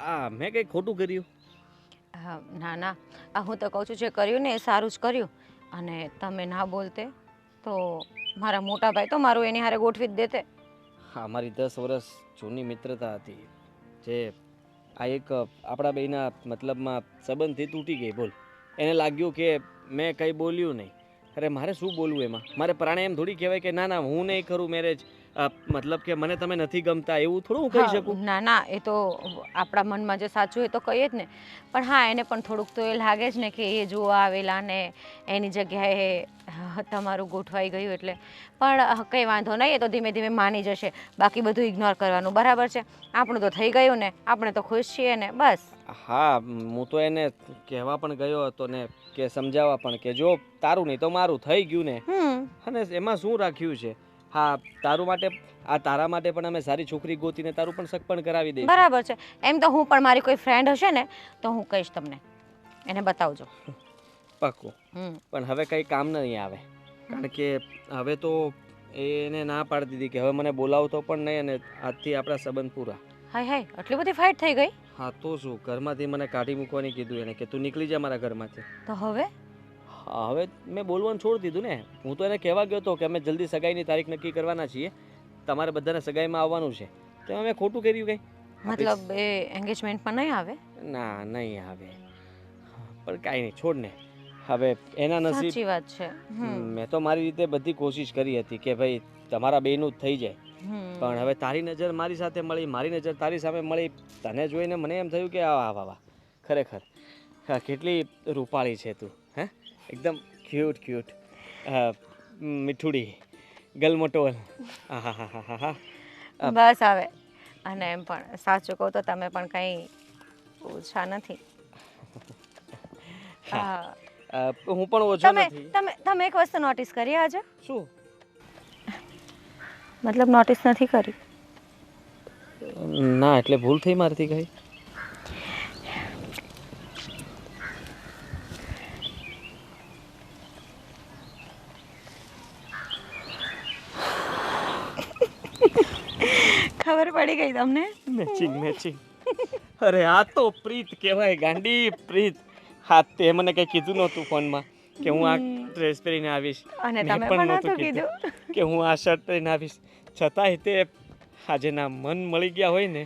Speaker 3: આ મેં કંઈ ખોટું કર્યું?
Speaker 8: ના ના, હું તો કહું છું જે કર્યું ને એ સારું જ કર્યું. અને તમે ના બોલતે તો મારા મોટા ભાઈ તો મારું એની હારે ગોઠવી જ દેતે.
Speaker 3: હા, મારી 10 વર્ષ જૂની મિત્રતા હતી જે આ એક આપણા બેના મતલબમાં સંબંધથી તૂટી ગઈ. બોલ, એને લાગ્યું કે મેં કંઈ બોલ્યું નહીં. અરે મારે શું બોલવું એમાં? મારે પ્રાણે એમ થોડી કહેવાય કે ના ના હું નહીં કરું મેરેજ, મતલબ કે મને તમે નથી ગમતા, એવું થોડું હું કહી શકું?
Speaker 8: ના ના, એ તો આપણા મનમાં જે સાચું એ તો કહીએ જ ને. પણ હા, એને પણ થોડુંક તો એ લાગે જ ને કે એ જોવા આવેલા ને એની જગ્યાએ તમારું ગોઠવાઈ ગયું એટલે. પણ કંઈ વાંધો નહીં, એ તો ધીમે ધીમે માની જશે. બાકી બધું ઇગ્નોર કરવાનું, બરાબર છે? આપણું તો થઈ ગયું ને, આપણે તો ખુશ છીએ ને, બસ.
Speaker 3: હા, હું તો એને કહેવા પણ ગયો હતો ને કે સમજાવવા પણ કે જો તારું નહીં તો મારું થઈ ગયું ને, અને એમાં શું રાખ્યું છે. હા, તારું માટે આ તારા માટે પણ અમે સારી છોકરી ગોતીને તારું પણ સગ પણ કરાવી દઈશું.
Speaker 8: બરાબર છે. એમ તો હું પણ મારી કોઈ ફ્રેન્ડ હશે ને તો હું કહીશ તમને, એને બતાવજો.
Speaker 3: પાક્કું. પણ હવે કંઈ કામ નહીં આવે, કારણ કે હવે તો એને ના પાડી દીધી કે હવે મને બોલાવતો પણ નહીં, અને આજથી આપણા સંબંધ પૂરા.
Speaker 8: હાય હાય, આટલી બધી ફાઇટ થઈ ગઈ?
Speaker 3: હા તો શું, ઘરમાંથી મને કાઢી મૂકવાની કીધું એને કે તું નીકળી જા મારા ઘરમાંથી.
Speaker 8: તો હવે?
Speaker 3: હા, હવે મેં બોલવાનું છોડી દીધું ને. હું તો એને કહેવા ગયો હતો કે અમે જલ્દી સગાઈની તારીખ નક્કી કરવાના છીએ, તમારે બધાને સગાઈમાં આવવાનું છે. તો અમે ખોટું કર્યું કંઈ?
Speaker 8: મતલબ એ એન્ગેજમેન્ટમાં નહીં આવે?
Speaker 3: ના, નહીં આવે. પણ કાંઈ નહીં, છોડ ને. હવે એના નસીબ.
Speaker 8: સાચી વાત છે.
Speaker 3: મેં તો મારી રીતે બધી કોશિશ કરી હતી કે ભાઈ તમારા બેનું જ થઈ જાય, પણ હવે તારી નજર મારી સાથે મળી, મારી નજર તારી સામે મળી. તને જોઈને મને એમ થયું કે વાહ વાહ વાહ, ખરેખર કેટલી રૂપાળી છે તું. હે, એકદમ ક્યુટ ક્યુટ, મીઠુડી, ગલમટોલ. હા હા હા હા હા,
Speaker 8: બસ આવે. અને એમ પણ સાચું કહું તો તમે પણ કંઈ ઓછા નથી.
Speaker 3: હું પણ ઓછો
Speaker 8: તમે
Speaker 3: નથી.
Speaker 8: તમે તમે એક વસ્તુ નોટિસ કરી આજે?
Speaker 3: શું?
Speaker 8: મતલબ નોટિસ નથી કરી?
Speaker 3: ના, એટલે ભૂલ થઈ મારથી કઈ.
Speaker 8: ખબર પડી ગઈ તમને?
Speaker 3: Matching matching. અરે આ તો પ્રીત કહેવાય, ગાંડી પ્રીત. હા, તે મને કંઈ કીધું નહોતું ફોનમાં કે હું આ ડ્રેસ પહેરીને આવીશ,
Speaker 8: અને
Speaker 3: મેં
Speaker 8: તમે પણ
Speaker 3: નહોતું
Speaker 8: નહોતું કીધું
Speaker 3: કે હું આ શર્ટ પહેરીને આવીશ. છતાંય તે આજે ના મન મળી ગયા હોય ને,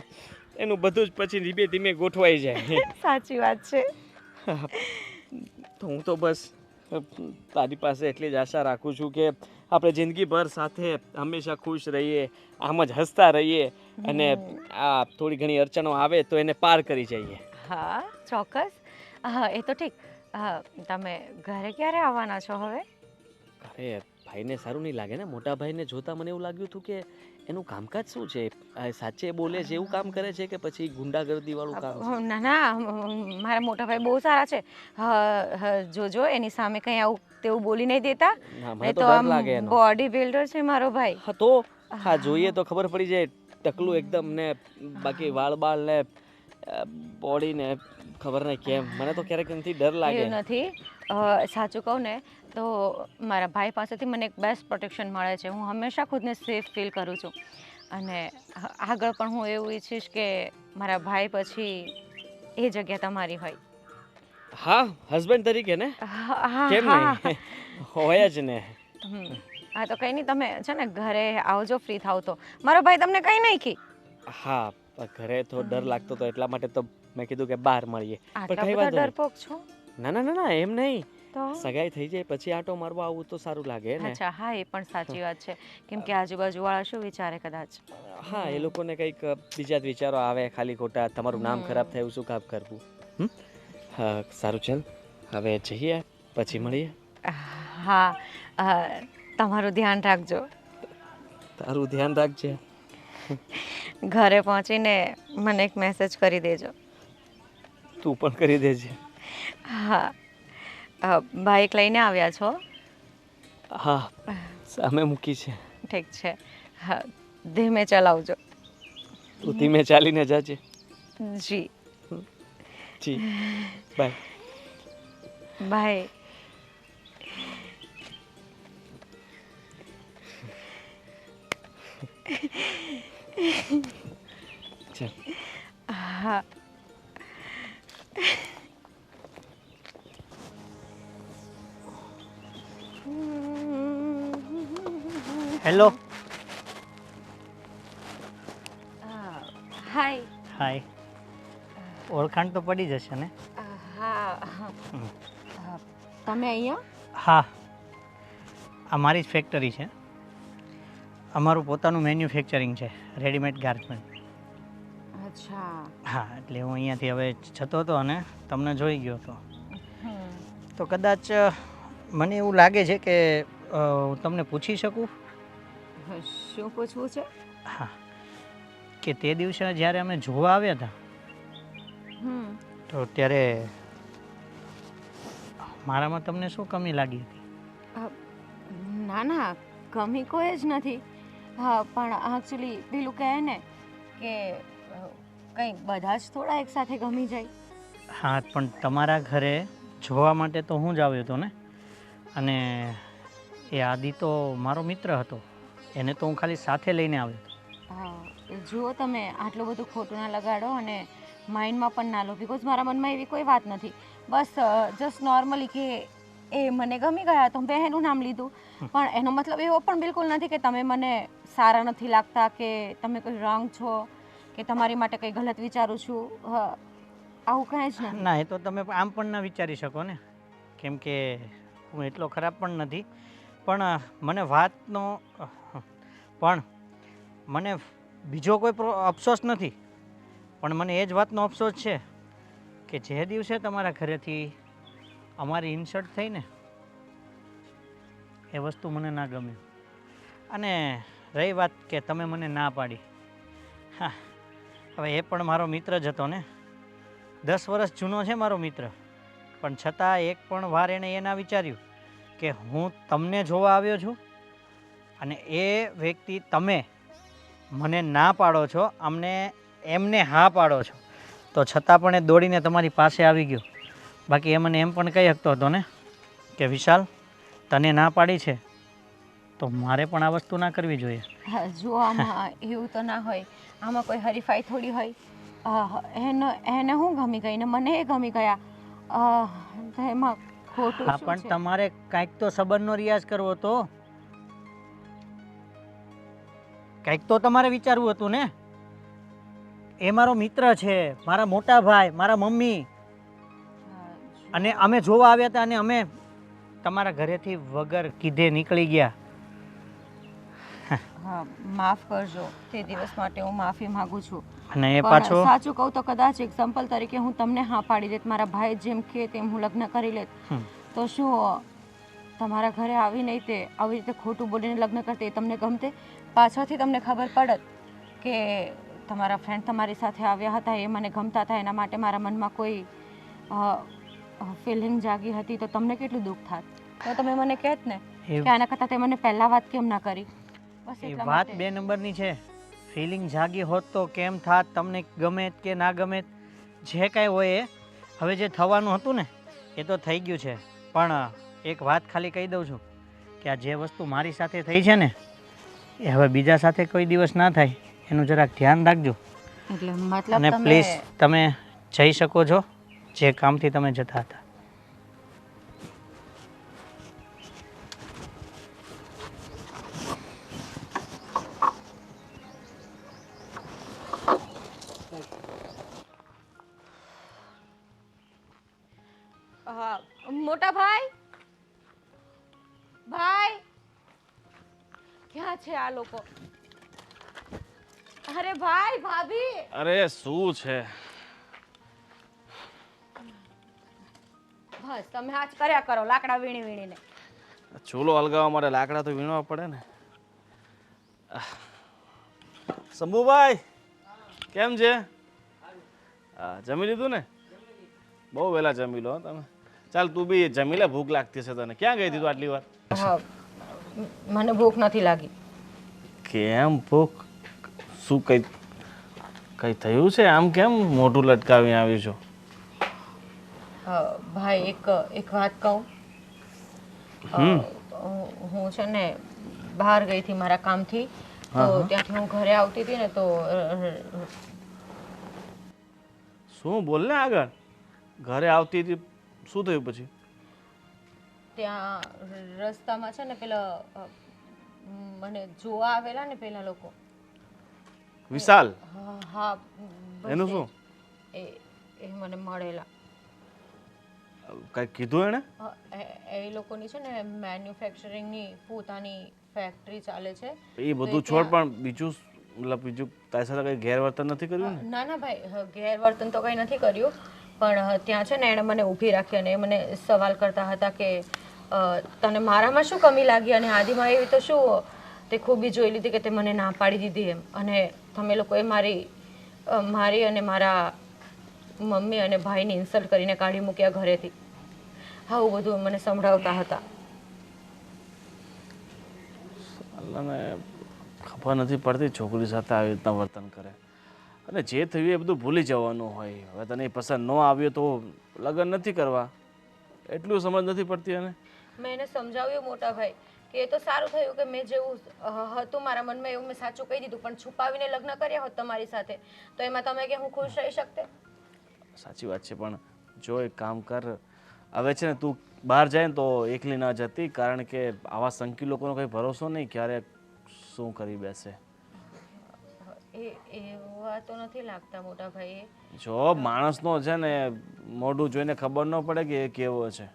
Speaker 3: એનું બધું જ પછી ધીમે ધીમે ગોઠવાઈ જાય.
Speaker 8: સાચી વાત છે.
Speaker 3: તો હું તો બસ તારી પાસે એટલી જ આશા રાખું છું કે આપણે જિંદગીભર સાથે હંમેશા ખુશ રહીએ, આમ જ હસતા રહીએ, અને આ થોડી ઘણી અડચણો આવે તો એને પાર કરી જઈએ.
Speaker 8: હા, ચોક્કસ. હા, એ તો ઠીક. તમે ઘરે ક્યારે આવવાના છો હવે?
Speaker 3: અરે ભાઈને સારું નહીં લાગે ને. મોટા ભાઈને જોતા મને એવું લાગ્યું હતું કે એનું કામકાજ શું છે, સાચે બોલે છે એવું કામ કરે છે કે પછી ગુંડાગર્દી વાળું કામ છે?
Speaker 8: ના ના, મારા મોટા ભાઈ બહુ સારા છે. જોજો એની સામે કંઈ આવું તેવું બોલી નહીં દેતા.
Speaker 3: ના, મને તો ડર લાગે એનો.
Speaker 8: બોડી બિલ્ડર છે મારો ભાઈ.
Speaker 3: હા તો હા, જોઈએ તો ખબર પડી જાય. ટકલું એકદમ ને બાકી વાળ બાળ ને બોડી ને ખબર નહીં કેમ, મને તો ક્યારેક એનાથી ડર લાગે.
Speaker 8: એવું નથી. સાચું કહું ને તો મારા ભાઈ પાસેથી મને એક બેસ્ટ પ્રોટેક્શન મળે છે. હું હંમેશા ખુદને સેફ ફીલ કરું છું, અને આગળ પણ હું એવું ઈચ્છીશ કે મારા ભાઈ પછી એ જગ્યા તમારી હોય.
Speaker 3: હા, હસબન્ડ તરીકે ને?
Speaker 8: હા,
Speaker 3: કેમ નહીં, હોય જ ને.
Speaker 8: હા તો કંઈ નહીં, તમે છે ને ઘરે આવજો ફ્રી થાવ તો. મારો ભાઈ તમને કંઈ નહીં કી.
Speaker 3: હા, ઘરે તો ડર લાગતો હતો એટલા માટે તો મેં કીધું કે બહાર મળીએ.
Speaker 8: આટલા બધા ડરપોક છો?
Speaker 3: ના ના ના ના, એમ નહીં.
Speaker 8: તો
Speaker 3: સગાઈ થઈ જાય પછી આટો મારવા આવું તો સારું લાગે ને.
Speaker 8: અચ્છા, હા, એ પણ સાચી વાત છે. કેમ કે આજુબાજુ વાળા શું વિચારે કદાચ.
Speaker 3: હા, એ લોકોને કંઈક બીજા જ વિચારો આવે, ખાલી ખોટા તમારું નામ ખરાબ થાય એવું શું કામ કરવું. હા, સારું ચાલ, હવે જઈએ પછી મળીએ.
Speaker 8: હા, તમારું ધ્યાન રાખજો.
Speaker 3: તારું ધ્યાન રાખજે.
Speaker 8: ઘરે પહોંચીને મને એક મેસેજ કરી દેજો.
Speaker 3: તું પણ કરી દેજે.
Speaker 8: હા, બાઇક લઈને આવ્યા છો?
Speaker 3: હા, સામે મૂકી છે.
Speaker 8: ઠીક છે. હા, ધીમે ચલાવજો.
Speaker 3: તું ધીમે ચાલીને જાજે.
Speaker 8: જી
Speaker 3: જી બાય.
Speaker 8: બાય.
Speaker 3: ચાલ.
Speaker 8: હા.
Speaker 2: હેલો.
Speaker 8: હાય.
Speaker 2: હાય. ઓળખાણ તો પડી જશે ને?
Speaker 8: હા. તમે અહીંયા?
Speaker 2: હા, આ મારી જ ફેક્ટરી છે. અમારું પોતાનું મેન્યુફેક્ચરિંગ છે, રેડીમેડ ગાર્મેન્ટ.
Speaker 8: અચ્છા.
Speaker 2: હા, એટલે હું અહીંયાથી હવે જતો હતો અને તમને જોઈ ગયો હતો. તો કદાચ મને એવું લાગે છે કે હું તમને પૂછી શકું?
Speaker 8: શું પૂછવું છે?
Speaker 2: હા, કે તે દિવસે જ્યારે અમે જોવા આવ્યા હતા તો ત્યારે મારામાં તમને શું કમી લાગી હતી?
Speaker 8: ના ના, કમી કોઈ જ નથી. હા, પણ એકચ્યુઅલી પેલું કહે ને કે કંઈ બધા જ થોડા એકસાથે ગમી જાય.
Speaker 2: હા, પણ તમારા ઘરે જોવા માટે તો હું જ આવ્યો હતો ને. અને એ આદિ તો મારો મિત્ર હતો, એને તો હું ખાલી સાથે લઈને આવ્યો હતો.
Speaker 8: જુઓ, તમે આટલું બધું ખોટું ના લગાડો અને માઇન્ડમાં પણ ના લો, બિકોઝ મારા મનમાં એવી કોઈ વાત નથી. બસ જસ્ટ નોર્મલી કે એ મને ગમી ગયા તો મેં એનું નામ લીધું. પણ એનો મતલબ એવો પણ બિલકુલ નથી કે તમે મને સારા નથી લાગતા, કે તમે કોઈ રોંગ છો, કે તમારી માટે કંઈ ગલત વિચારું છું. આવું કંઈ જ નથી.
Speaker 2: ના, એ તો તમે આમ પણ ના વિચારી શકો ને, કેમ કે હું એટલો ખરાબ પણ નથી. પણ મને બીજો કોઈ અફસોસ નથી, પણ મને એ જ વાતનો અફસોસ છે કે જે દિવસે તમારા ઘરેથી અમારી ઇન્સલ્ટ થઈ ને, એ વસ્તુ મને ના ગમ્યું. અને રહી વાત કે તમે મને ના પાડી, હા, હવે એ પણ મારો મિત્ર જ હતો ને. 10 વર્ષ જૂનો છે મારો મિત્ર, પણ છતાં એક પણ વાર એણે એ ના વિચાર્યું કે હું તમને જોવા આવ્યો છું અને એ વ્યક્તિ તમે મને ના પાડો છો, એમને હા પાડો છો, તો છતાં પણ એ દોડીને તમારી પાસે આવી ગયો. બાકી એ મને એમ પણ કહી શકતો હતો ને કે વિશાલ, તને ના પાડી છે તો મારે પણ આ વસ્તુ ના કરવી જોઈએ.
Speaker 8: જો આમાં એવું તો ના હોય, આમાં કોઈ હરીફાઈ થોડી હોય. એને હું ગમી ગઈ ને મને એ ગમી ગયા, તો એમાં ખોટું
Speaker 2: હા,
Speaker 8: શું
Speaker 2: પણ
Speaker 8: છે?
Speaker 2: તમારે કાંઈક તો સંબંધનો રિયાઝ કરવો હતો, કાંઈક તો તમારે વિચારવું હતું ને. એ મારો મિત્ર છે, મારા મોટા ભાઈ, મારા મમ્મી, અને અમે જોવા આવ્યા હતા અને અમે તમારા ઘરેથી વગર કીધે નીકળી ગયા.
Speaker 8: હા, માફ કરજો, તે દિવસ માટે હું માફી માંગુ છું.
Speaker 2: અને એ
Speaker 8: પણ
Speaker 2: પાછો
Speaker 8: સાચું કહું તો કદાચ એક્ઝામ્પલ તરીકે હું તમને હા પાડી દેત, મારા ભાઈ જેમ કે તેમ હું લગ્ન કરી લેત, તો શું તમારા ઘરે આવી નહીં તે આવી રીતે ખોટું બોલીને લગ્ન કરતે એ તમને ગમતે? પાછળથી તમને ખબર પડત કે તમારા ફ્રેન્ડ તમારી સાથે આવ્યા હતા, એ મને ગમતા હતા, એના માટે મારા મનમાં કોઈ ફિલિંગ જાગી હતી, તો તમને કેટલું દુઃખ થાત? તો તમે મને કહેત ને કે આના કરતાં તે મને પહેલાં વાત કેમ ના કરી? બસ
Speaker 2: એ
Speaker 8: એટલા
Speaker 2: વાત
Speaker 8: માટે.
Speaker 2: 2 નંબરની છે. ફિલિંગ જાગી હોત તો કેમ થાત, તમને ગમે કે ના ગમે, જે કાંઈ હોય એ હવે જે થવાનું હતું ને એ તો થઈ ગયું છે. પણ એક વાત ખાલી કહી દઉં છું કે આ જે વસ્તુ મારી સાથે થઈ છે ને, એ હવે બીજા સાથે કોઈ દિવસ ના થાય, એનું જરાક ધ્યાન રાખજો.
Speaker 8: એટલે મતલબ
Speaker 2: અને પ્લીઝ તમે જઈ શકો છો જે કામથી તમે જતા હતા.
Speaker 8: મોટા ભાઈ, ભાઈ ક્યાં છે આ લોકો? અરે ભાઈ, ભાભી.
Speaker 1: અરે શું છે?
Speaker 8: બસ તમે આજ કર્યા કરો, લાકડા વીણી વીણીને.
Speaker 1: ચૂલો હલગાવવા માટે લાકડા તો વીણવા પડે ને. શંભુભાઈ, કેમ છે? હા, જમી લીધું ને? બહુ વહેલા જમી લો તમે. ચાલ તું બી જમી લે, ભૂખ લાગતી છે તને. ક્યાં ગઈ હતી તું આટલી વાર?
Speaker 8: મને ભૂખ નથી લાગી.
Speaker 1: કેમ ભૂખ? શું કઈ કઈ થયું છે? આમ કેમ મોઢું લટકાવી આવી છો?
Speaker 8: ભાઈ એક વાત કહું. હું છે ને બહાર ગઈ હતી મારા કામથી, તો ત્યાંથી હું ઘરે આવતી હતી ને તો
Speaker 1: શું બોલ ને આગળ. ઘરે આવતી હતી, શું થયું પછી?
Speaker 8: ત્યાં રસ્તામાં છે ને પેલા મને જોવા આવેલા ને પેલા લોકો.
Speaker 1: વિશાલ?
Speaker 8: હા બસ
Speaker 1: એનું શું?
Speaker 8: એ મને મળેલા.
Speaker 1: કઈ કીધું એને?
Speaker 8: એ લોકોની છે ને મેન્યુફેક્ચરિંગની પોતાની ફેક્ટરી ચાલે છે.
Speaker 1: એ બધું છોડ, પણ બીજું મતલબ બીજું તારી સાથે કઈ ગેરવર્તન નથી કર્યું ને?
Speaker 8: ના ના ભાઈ, ગેરવર્તન તો કંઈ નથી કર્યું, પણ ત્યાં છે ને એણે મને ઊભી રાખી અને એ મને સવાલ કરતા હતા કે તને મારામાં શું કમી લાગી અને આદિમાં એવી તો શું તે ખૂબી જોઈ લીધી કે તે મને ના પાડી દીધી એમ, અને તમે લોકોએ મારી અને મારા મમ્મી અને ભાઈની ઇન્સલ્ટ કરીને કાઢી મૂક્યા ઘરેથી. આવું બધું મને સંભળાવતા હતા.
Speaker 1: અને ખબર નથી પડતી છોકરી સાથે આવી રીતના વર્તન કરે. અને જે થયું એ બધું ભૂલી જવાનું હોય. હવે તને પસંદ ન આવ્યો તો લગ્ન નથી કરવા, એટલું સમજ નથી પડતી. અને
Speaker 8: મેં એને સમજાવ્યું મોટા ભાઈ કે એ તો સારું થયું કે મેં જેવું હતું મારા મનમાં એવું મેં સાચું કહી દીધું, પણ છુપાવીને લગ્ન કર્યા હોત તમારી સાથે તો એમાં તમે કે હું ખુશ રહી શકતે?
Speaker 1: સાચી વાત છે, પણ જો એક કામ કર, હવે છે ને તું બહાર જાય ને તો એકલી ન જતી, કારણ કે આવા સંકી લોકોનો કંઈ ભરોસો નહીં, ક્યારે શું કરી બેસે.
Speaker 8: એવા તો નથી લાગતા મોટા ભાઈ.
Speaker 1: જો માણસનો છે ને મોઢું જોઈને ખબર ન પડે કે એ કેવો છે,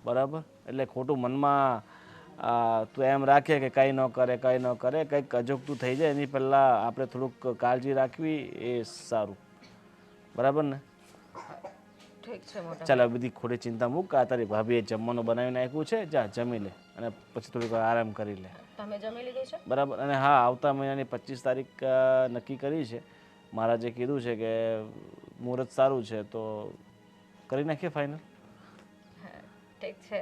Speaker 1: બરાબર? એટલે ખોટું મનમાં તું એમ રાખે કે કંઈ ન કરે, કંઈક અજુગતું થઈ જાય એની પહેલાં આપણે થોડુંક કાળજી રાખવી એ સારું, બરાબર ને?
Speaker 8: ઠીક છે મોટા.
Speaker 1: ચાલ, હવે બધી ખોટી ચિંતા મૂક. આ તારી ભાભીએ જમવાનું બનાવી નાખ્યું છે, જા જમી લે અને પછી થોડીક વાર આરામ કરી લે,
Speaker 8: તમે જમી લીધું છે?
Speaker 1: બરાબર? અને હા, આવતા મહિનાની 25 તારીખ નક્કી કરી છે. મહારાજે કીધું છે કે મુહૂર્ત સારું છે, તો કરી નાખીએ ફાઇનલ.
Speaker 8: ઠીક છે,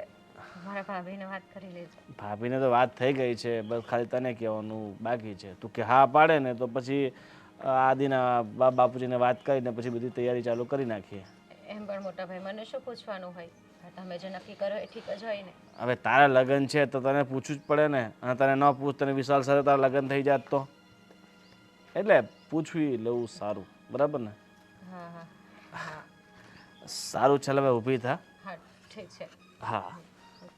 Speaker 8: મારા ભાભીને વાત કરી લેજો.
Speaker 1: ભાભીને તો વાત થઈ ગઈ છે, બસ ખાલી તને કહેવાનું બાકી છે. તું કે હા પાડે ને તો પછી આદિના બાપુજીને વાત કરીને પછી બધી તૈયારી ચાલુ કરી નાખીએ.
Speaker 8: એમ પણ મોટા ભાઈ મને શું પૂછવાનું હોય, તમે જે નક્કી કરો એ ઠીક જ હોય ને.
Speaker 1: હવે તારા લગ્ન છે તો તને પૂછવું જ પડે ને, અને તને ન પૂછ તને વિશાલ સાથે તારા લગ્ન થઈ જાત તો, એટલે પૂછવી લેવું સારું, બરાબર ને?
Speaker 8: હા હા
Speaker 1: સારું, ચાલ હવે ઊભી થા.
Speaker 8: હા ઠીક છે.
Speaker 1: હા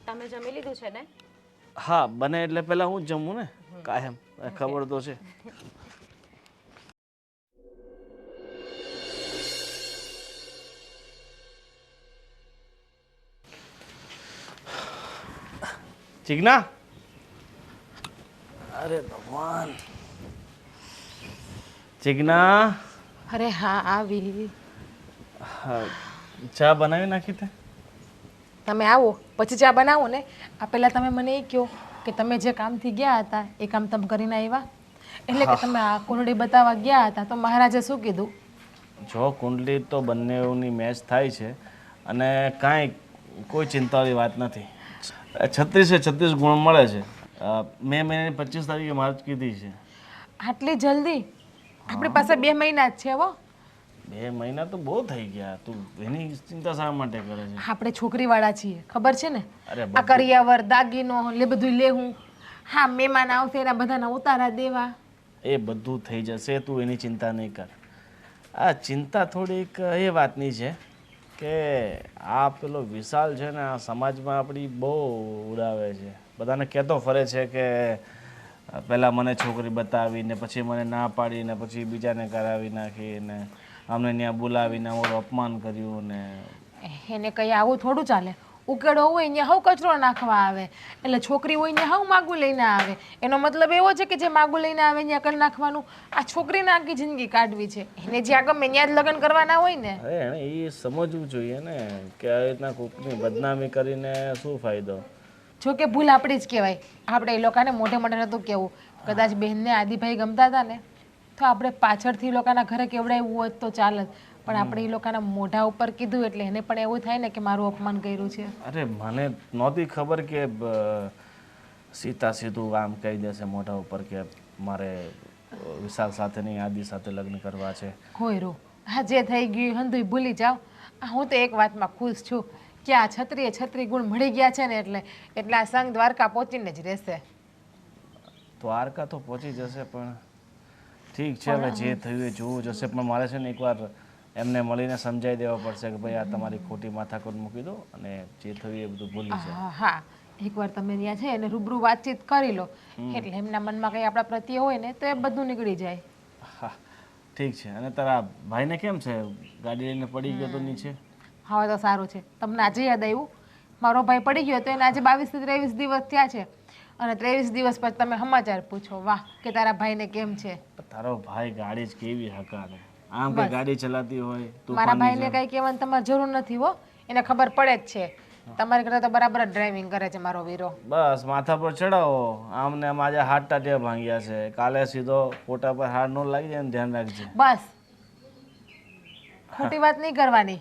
Speaker 8: તમે જમી લીધું છે ને?
Speaker 1: હા, બને એટલે પહેલા હું જ જમું ને, કાયમ ખબર તો છે. ચિકના, અરે ભગવાન, ચિકના.
Speaker 5: અરે હા આવી.
Speaker 1: ચા બનાવી નાખી તે?
Speaker 5: તમે આવો પછી ચા બનાવો ને. આ પહેલાં તમે મને એ કહો કે તમે જે કામથી ગયા હતા એ કામ તમે કરીને આવ્યા, એટલે કે તમે આ કુંડળી બતાવવા ગયા હતા તો મહારાજે શું કીધું? જો
Speaker 1: કુંડલી તો બંનેની મેચ થાય છે અને કાંઈ કોઈ ચિંતાવાળી વાત નથી. 36 ગુણ મળે છે. મે મહિનાની 25 તારીખે માર્ચ કીધી છે.
Speaker 5: આટલી જલ્દી? આપણી પાસે 2 મહિના જ છે. હો
Speaker 1: 2 મહિના તો બહુ થઈ ગયા. તું એની ચિંતા શા માટે કરે છે?
Speaker 5: આપણે છોકરીવાળા છીએ, ખબર છે ને?
Speaker 1: અરે
Speaker 5: આ કરિયાવર દાગીનો લે બધું લેવું, હા મહેમાન આવશે એના બધાના ઉતારા દેવા,
Speaker 1: એ બધું થઈ જશે, તું એની ચિંતા નહીં કર. આ ચિંતા થોડીક એ વાતની છે કે આ પેલો વિશાલ છે ને આ સમાજમાં આપણી બહુ ઉડાવે છે. બધાને કહેતો ફરે છે કે પહેલાં મને છોકરી બતાવીને પછી મને ના પાડીને પછી બીજાને કરાવી નાખીને અમને ત્યાં બોલાવીને અમારું અપમાન કર્યું ને.
Speaker 5: એને કંઈ આવું થોડું ચાલે. ઉકેડો હોય ત્યાં હવ કચરો નાખવા આવે, એટલે છોકરી હોય ત્યાં હવ માગું લઈને આવે. એનો મતલબ એવો છે કે જે માગું લઈને આવે ત્યાં કરી નાખવાનું. આ છોકરીને આખી જિંદગી કાઢવી છે, એને જ્યાં ગમે ત્યાં જ લગ્ન કરવાના હોય ને.
Speaker 1: અરે એણે એ સમજવું જોઈએ ને કે આવી રીતના કોકની બદનામી કરીને શું ફાયદો.
Speaker 5: જો કે ભૂલ આપણી જ કહેવાય. આપણે એ લોકોને મોઢે મોઢે નહોતું કહેવું. કદાચ બહેનને આદિભાઈ ગમતા હતા ને તો આપણે પાછળથી એ લોકોના ઘરે કેવડાવ્યું હોત તો ચાલત, પણ આપણે એ લોકોના મોઢા ઉપર કીધું એટલે એને પણ એવું થાય ને કે મારું અપમાન કર્યું છે.
Speaker 1: અરે મને નહોતી ખબર કે સીતા સીધું આમ કહી દેશે મોઢા ઉપર કે મારે વિશાલ સાથે નહીં, આદિ સાથે લગ્ન કરવા છે.
Speaker 5: કોઈ રો હા જે થઈ ગયું હંધુય ભૂલી જાઓ. હું તો એક વાતમાં ખુશ છું કે આ છત્રીએ છત્રી ગુણ મળી ગયા છે ને એટલે આ સંગ દ્વારકા પહોંચીને જ રહેશે.
Speaker 1: દ્વારકા તો પહોંચી જશે, પણ ઠીક છે, હવે જે થયું એ જોવું જશે. પણ મારે છે ને એકવાર એમને મળીને સમજાવી દેવા પડશે કે ભાઈ આ તમારી ખોટી માથાકૂટ મૂકી દો અને જે થયું એ બધું ભૂલી જાય.
Speaker 5: હા એકવાર તમે ત્યાં છે એને રૂબરૂ વાતચીત કરી લો એટલે એમના મનમાં કંઈ આપણા પ્રત્યે હોય ને તો એ બધું નીકળી જાય.
Speaker 1: હા ઠીક છે. અને તારા ભાઈને કેમ છે? ગાડી લઈને પડી ગયો તો નીચે?
Speaker 5: હવે તો સારું છે. તમને આજે યાદ આવ્યું મારો ભાઈ પડી ગયો તો એને આજે 22 થી 23 દિવસ થયા છે અને 23 દિવસ પછી તમે સમાચાર પૂછો વાહ કે તારા ભાઈને કેમ છે.
Speaker 1: તારો ભાઈ ગાડી જ કેવી હકારે, આમ કે ગાડી ચલાવતી હોય.
Speaker 5: મારા ભાઈને કઈ કહેવાની તમારે જરૂર નથી હો, એને ખબર પડે જ છે. તમારી કરતા તો બરાબર જ ડ્રાઇવિંગ કરે છે મારો વીરો.
Speaker 1: બસ માથા પર ચડાવો. આમ ને આમ આજે હાથ ટાટિયા ભાંગ્યા છે, કાલે સીધો ફોટા પર હાથ ન લાગી જાય ને ધ્યાન રાખજે.
Speaker 5: બસ ખોટી વાત નહીં કરવાની.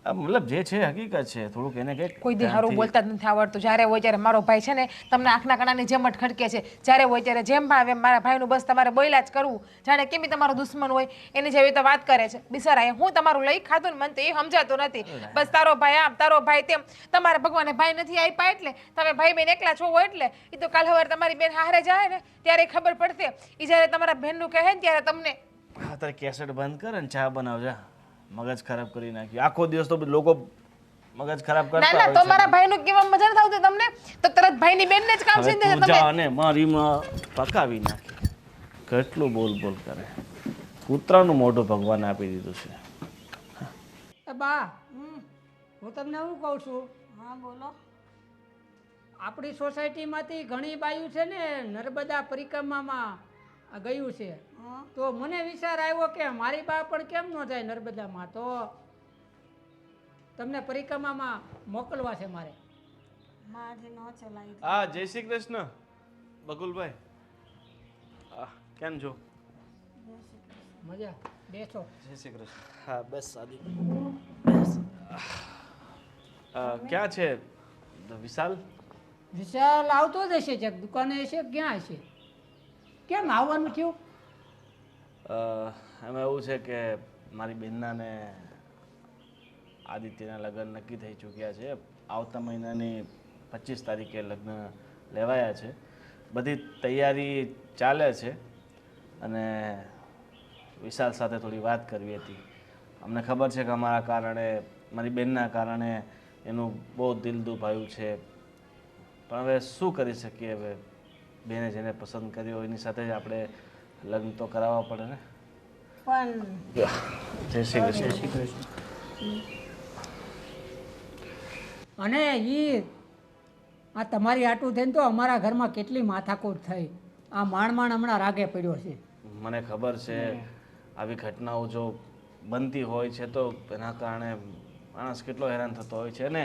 Speaker 1: મતલબ જે છે હકીકત છે, થોડુંક એને કઈક
Speaker 5: કોઈ દી હારું બોલતા જ નથી આવડતું. જ્યારે હોય ત્યારે મારો ભાઈ છે ને તમને આંખના કણાની જેમ જ ખડકે છે. જ્યારે હોય ત્યારે જેમ ભાવે મારા ભાઈનું બસ તમારે બોલ્યા જ કરવું. જાણે કેમ તમારો દુશ્મન હોય એની જેવી તો વાત કરે છે. બિચારા હું તમારું લઈ ખાધું ને મને તો એ સમજાતું નથી. બસ તારો ભાઈ આમ તારો ભાઈ તેમ. તમારે ભગવાને ભાઈ નથી આપ્યા એટલે તમે ભાઈ બેન એકલા છો એટલે એ તો કાલ સવારે તમારી બેન હારે જાય ને ત્યારે ખબર પડશે. એ જ્યારે તમારા બહેનનું કહે ને ત્યારે તમને
Speaker 1: તારે કેસેટ બંધ કર અને ચા બનાવજા. મગજ ખરાબ કરી નાખ્યું આખો દિવસ. તો લોકો મગજ ખરાબ કરતા
Speaker 5: ના ના તો મારા ભાઈનું કેવા મજા નથી આવતી તમને તો તરત ભાઈની બેનને જ કામ છે
Speaker 1: તમે જાને મારી માં પકાવી નાખી. કેટલું બોલ બોલ કરે. કૂતરાનું મોઢું ભગવાન આપી દીધું છે.
Speaker 4: એ બા હું તમને શું કહું છું,
Speaker 7: હા બોલો.
Speaker 4: આપણી સોસાયટીમાંથી ઘણી બાયું છે ને નર્મદા પરિક્રમામાં ગયું છે. તો મને વિચાર આવ્યો કે મારી બા પણ કેમ ન જાય નર્મદામાં, તો તમને પરિક્રમામાં મોકલવા છે મારે.
Speaker 7: મારાથી ન ચલાવી.
Speaker 1: હા જય શ્રી કૃષ્ણ બકુલભાઈ. કેમ છો?
Speaker 4: મજા બેસો.
Speaker 1: જય શ્રી કૃષ્ણ. હા બસ સાદી. ક્યાં છે વિશાલ?
Speaker 4: વિશાલ આવતો જ હશે, ચક દુકાને હશે, ક્યાં હશે? કેમ આવવાનું થયું?
Speaker 1: એમાં એવું છે કે મારી બેનના ને આદિત્યના લગ્ન નક્કી થઈ ચૂક્યા છે. આવતા મહિનાની 25 તારીખે લગ્ન લેવાયા છે. બધી તૈયારી ચાલે છે અને વિશાલ સાથે થોડી વાત કરવી હતી. અમને ખબર છે કે અમારા કારણે, મારી બેનના કારણે એનું બહુ દિલ દુભાયું છે, પણ હવે શું કરી શકીએ. હવે બેને જેને પસંદ કર્યો એની સાથે જ આપણે લગ્ન તો કરાવવા પડે ને.
Speaker 7: પણ
Speaker 1: જય શ્રી કૃષ્ણ.
Speaker 4: અને આ તમારી આટું થઈને તો અમારા ઘરમાં કેટલી માથાકૂટ થઈ. આ માણ હમણાં રાગે પડ્યો છે.
Speaker 1: મને ખબર છે આવી ઘટનાઓ જો બનતી હોય છે તો એના કારણે માણસ કેટલો હેરાન થતો હોય છે. અને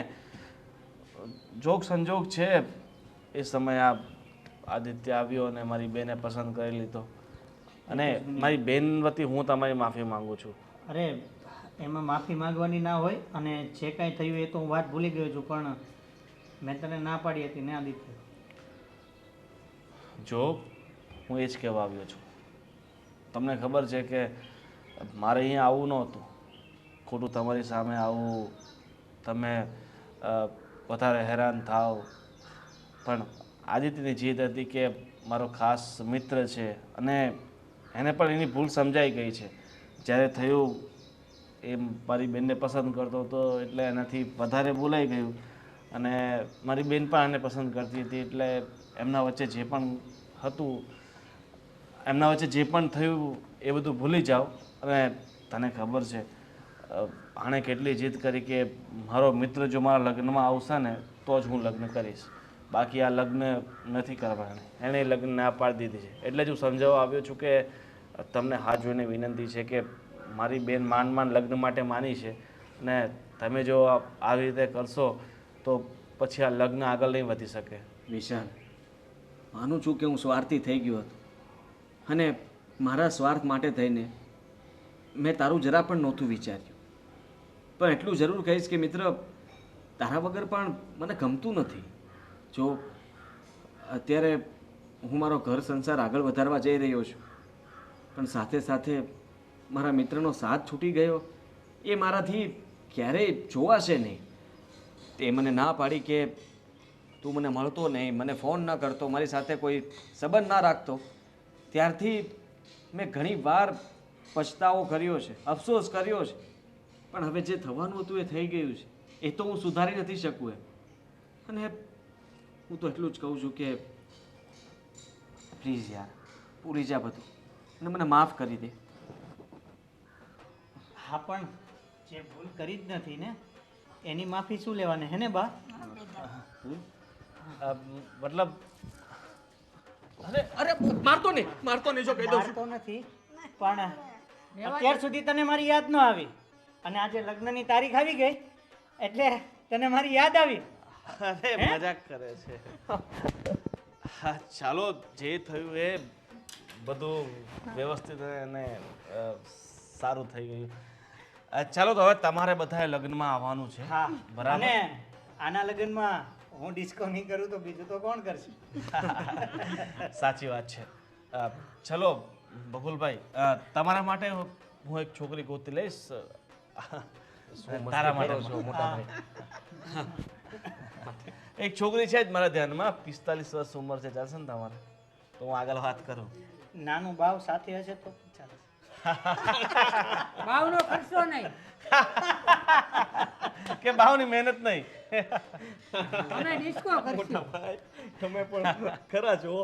Speaker 1: જોગ સંજોગ છે એ સમયે આ આદિત્ય આવ્યો અને મારી બેને પસંદ કરી લીધો. અને મારી બેન વતી હું તમારી માફી માંગુ છું.
Speaker 2: અરે એમાં માફી માંગવાની ના હોય, અને જે કાંઈ થયું એ તો હું વાત ભૂલી ગયો છું, પણ મેં તને ના પાડી હતી ને આદિત્ય.
Speaker 1: જો હું એ જ કહેવા આવ્યો છું. તમને ખબર છે કે મારે અહીંયા આવવું નહોતું. ખોટું તમારી સામે આવું, તમે વધારે હેરાન થાવ, પણ આદિત્યની જીદ હતી કે મારો ખાસ મિત્ર છે અને એને પણ એની ભૂલ સમજાઈ ગઈ છે. જ્યારે થયું એ મારી બેનને પસંદ કરતો હતો એટલે એનાથી વધારે બોલાઈ ગયું, અને મારી બેન પણ એને પસંદ કરતી હતી એટલે એમના વચ્ચે જે પણ હતું, એમના વચ્ચે જે પણ થયું એ બધું ભૂલી જાઓ. અને તને ખબર છે આણે કેટલી જીદ કરી કે મારો મિત્ર જો મારા લગ્નમાં આવશે ને તો જ હું લગ્ન કરીશ, બાકી આ લગ્ન નથી કરવાના. એણે લગ્ન ના પાડી દીધી છે. એટલે જ હું સમજાવવા આવ્યો છું કે તમને હાથ જોઈને વિનંતી છે કે મારી બેન માંડ લગ્ન માટે માની છે, ને તમે જો આવી રીતે કરશો તો પછી આ લગ્ન આગળ નહીં વધી શકે.
Speaker 3: વિશાલ, માનું છું કે હું સ્વાર્થી થઈ ગયો હતો અને મારા સ્વાર્થ માટે થઈને મેં તારું જરા પણ નહોતું વિચાર્યું. પણ એટલું જરૂર કહીશ કે મિત્ર, તારા વગર પણ મને ગમતું નથી. જો અત્યારે હું મારો ઘર સંસાર આગળ વધારવા જઈ રહ્યો છું પણ સાથે સાથે મારા મિત્રનો સાથ છૂટી ગયો એ મારાથી ક્યારેય જોવાશે નહીં. તે મને ના પાડી કે તું મને મળતો નહીં, મને ફોન ન કરતો, મારી સાથે કોઈ સંબંધ ના રાખતો. ત્યારથી મેં ઘણી વાર પછતાવો કર્યો છે, અફસોસ કર્યો છે, પણ હવે જે થવાનું હતું એ થઈ ગયું છે. એ તો હું સુધારી નથી શકું એમ. અને હું તો એટલું જ કહું છું કે પ્લીઝ યાર ભૂલી જા બધું અને મને માફ કરી દે.
Speaker 2: હા પણ જે ભૂલ કરી જ નથી ને એની માફી શું લેવાની હે ને બા?
Speaker 1: મતલબ
Speaker 3: અરે મારતો નહીં જો કહી દઉં છું.
Speaker 2: મારતો નથી પણ અત્યાર સુધી તને મારી યાદ ન આવી અને આજે લગ્નની તારીખ આવી ગઈ એટલે તને મારી યાદ આવી.
Speaker 1: અરે મજાક કરે છે. હા ચાલો જે થયું એ બધું વ્યવસ્થિત અને સારું થઈ ગયું. ચાલો તો હવે તમારે બધાએ લગ્નમાં આવવાનું છે.
Speaker 2: હા
Speaker 1: બરાબર.
Speaker 2: અને આના લગ્નમાં હું ડિસ્કો નહીં કરું તો બીજું તો કોણ કરશે?
Speaker 1: સાચી વાત છે. ચલો બકુલભાઈ, તમારા માટે હું એક છોકરી ગોતી લઈશ. તારા માટે મોટા ભાઈ એક છોકરી છે જ મારા ધ્યાનમાં. 45 વર્ષ ઉંમર છે. ચાલશે ને તમારે? તો હું આગળ વાત કરું.
Speaker 2: નાનું બાવ સાથે હશે તો ચાલે.
Speaker 4: ભાવનો ખર્ચો નહીં,
Speaker 1: કે ભાવની મહેનત નહીં.
Speaker 4: અમે ડિસ્કો કરશું.
Speaker 1: તમે પણ ખરા છો.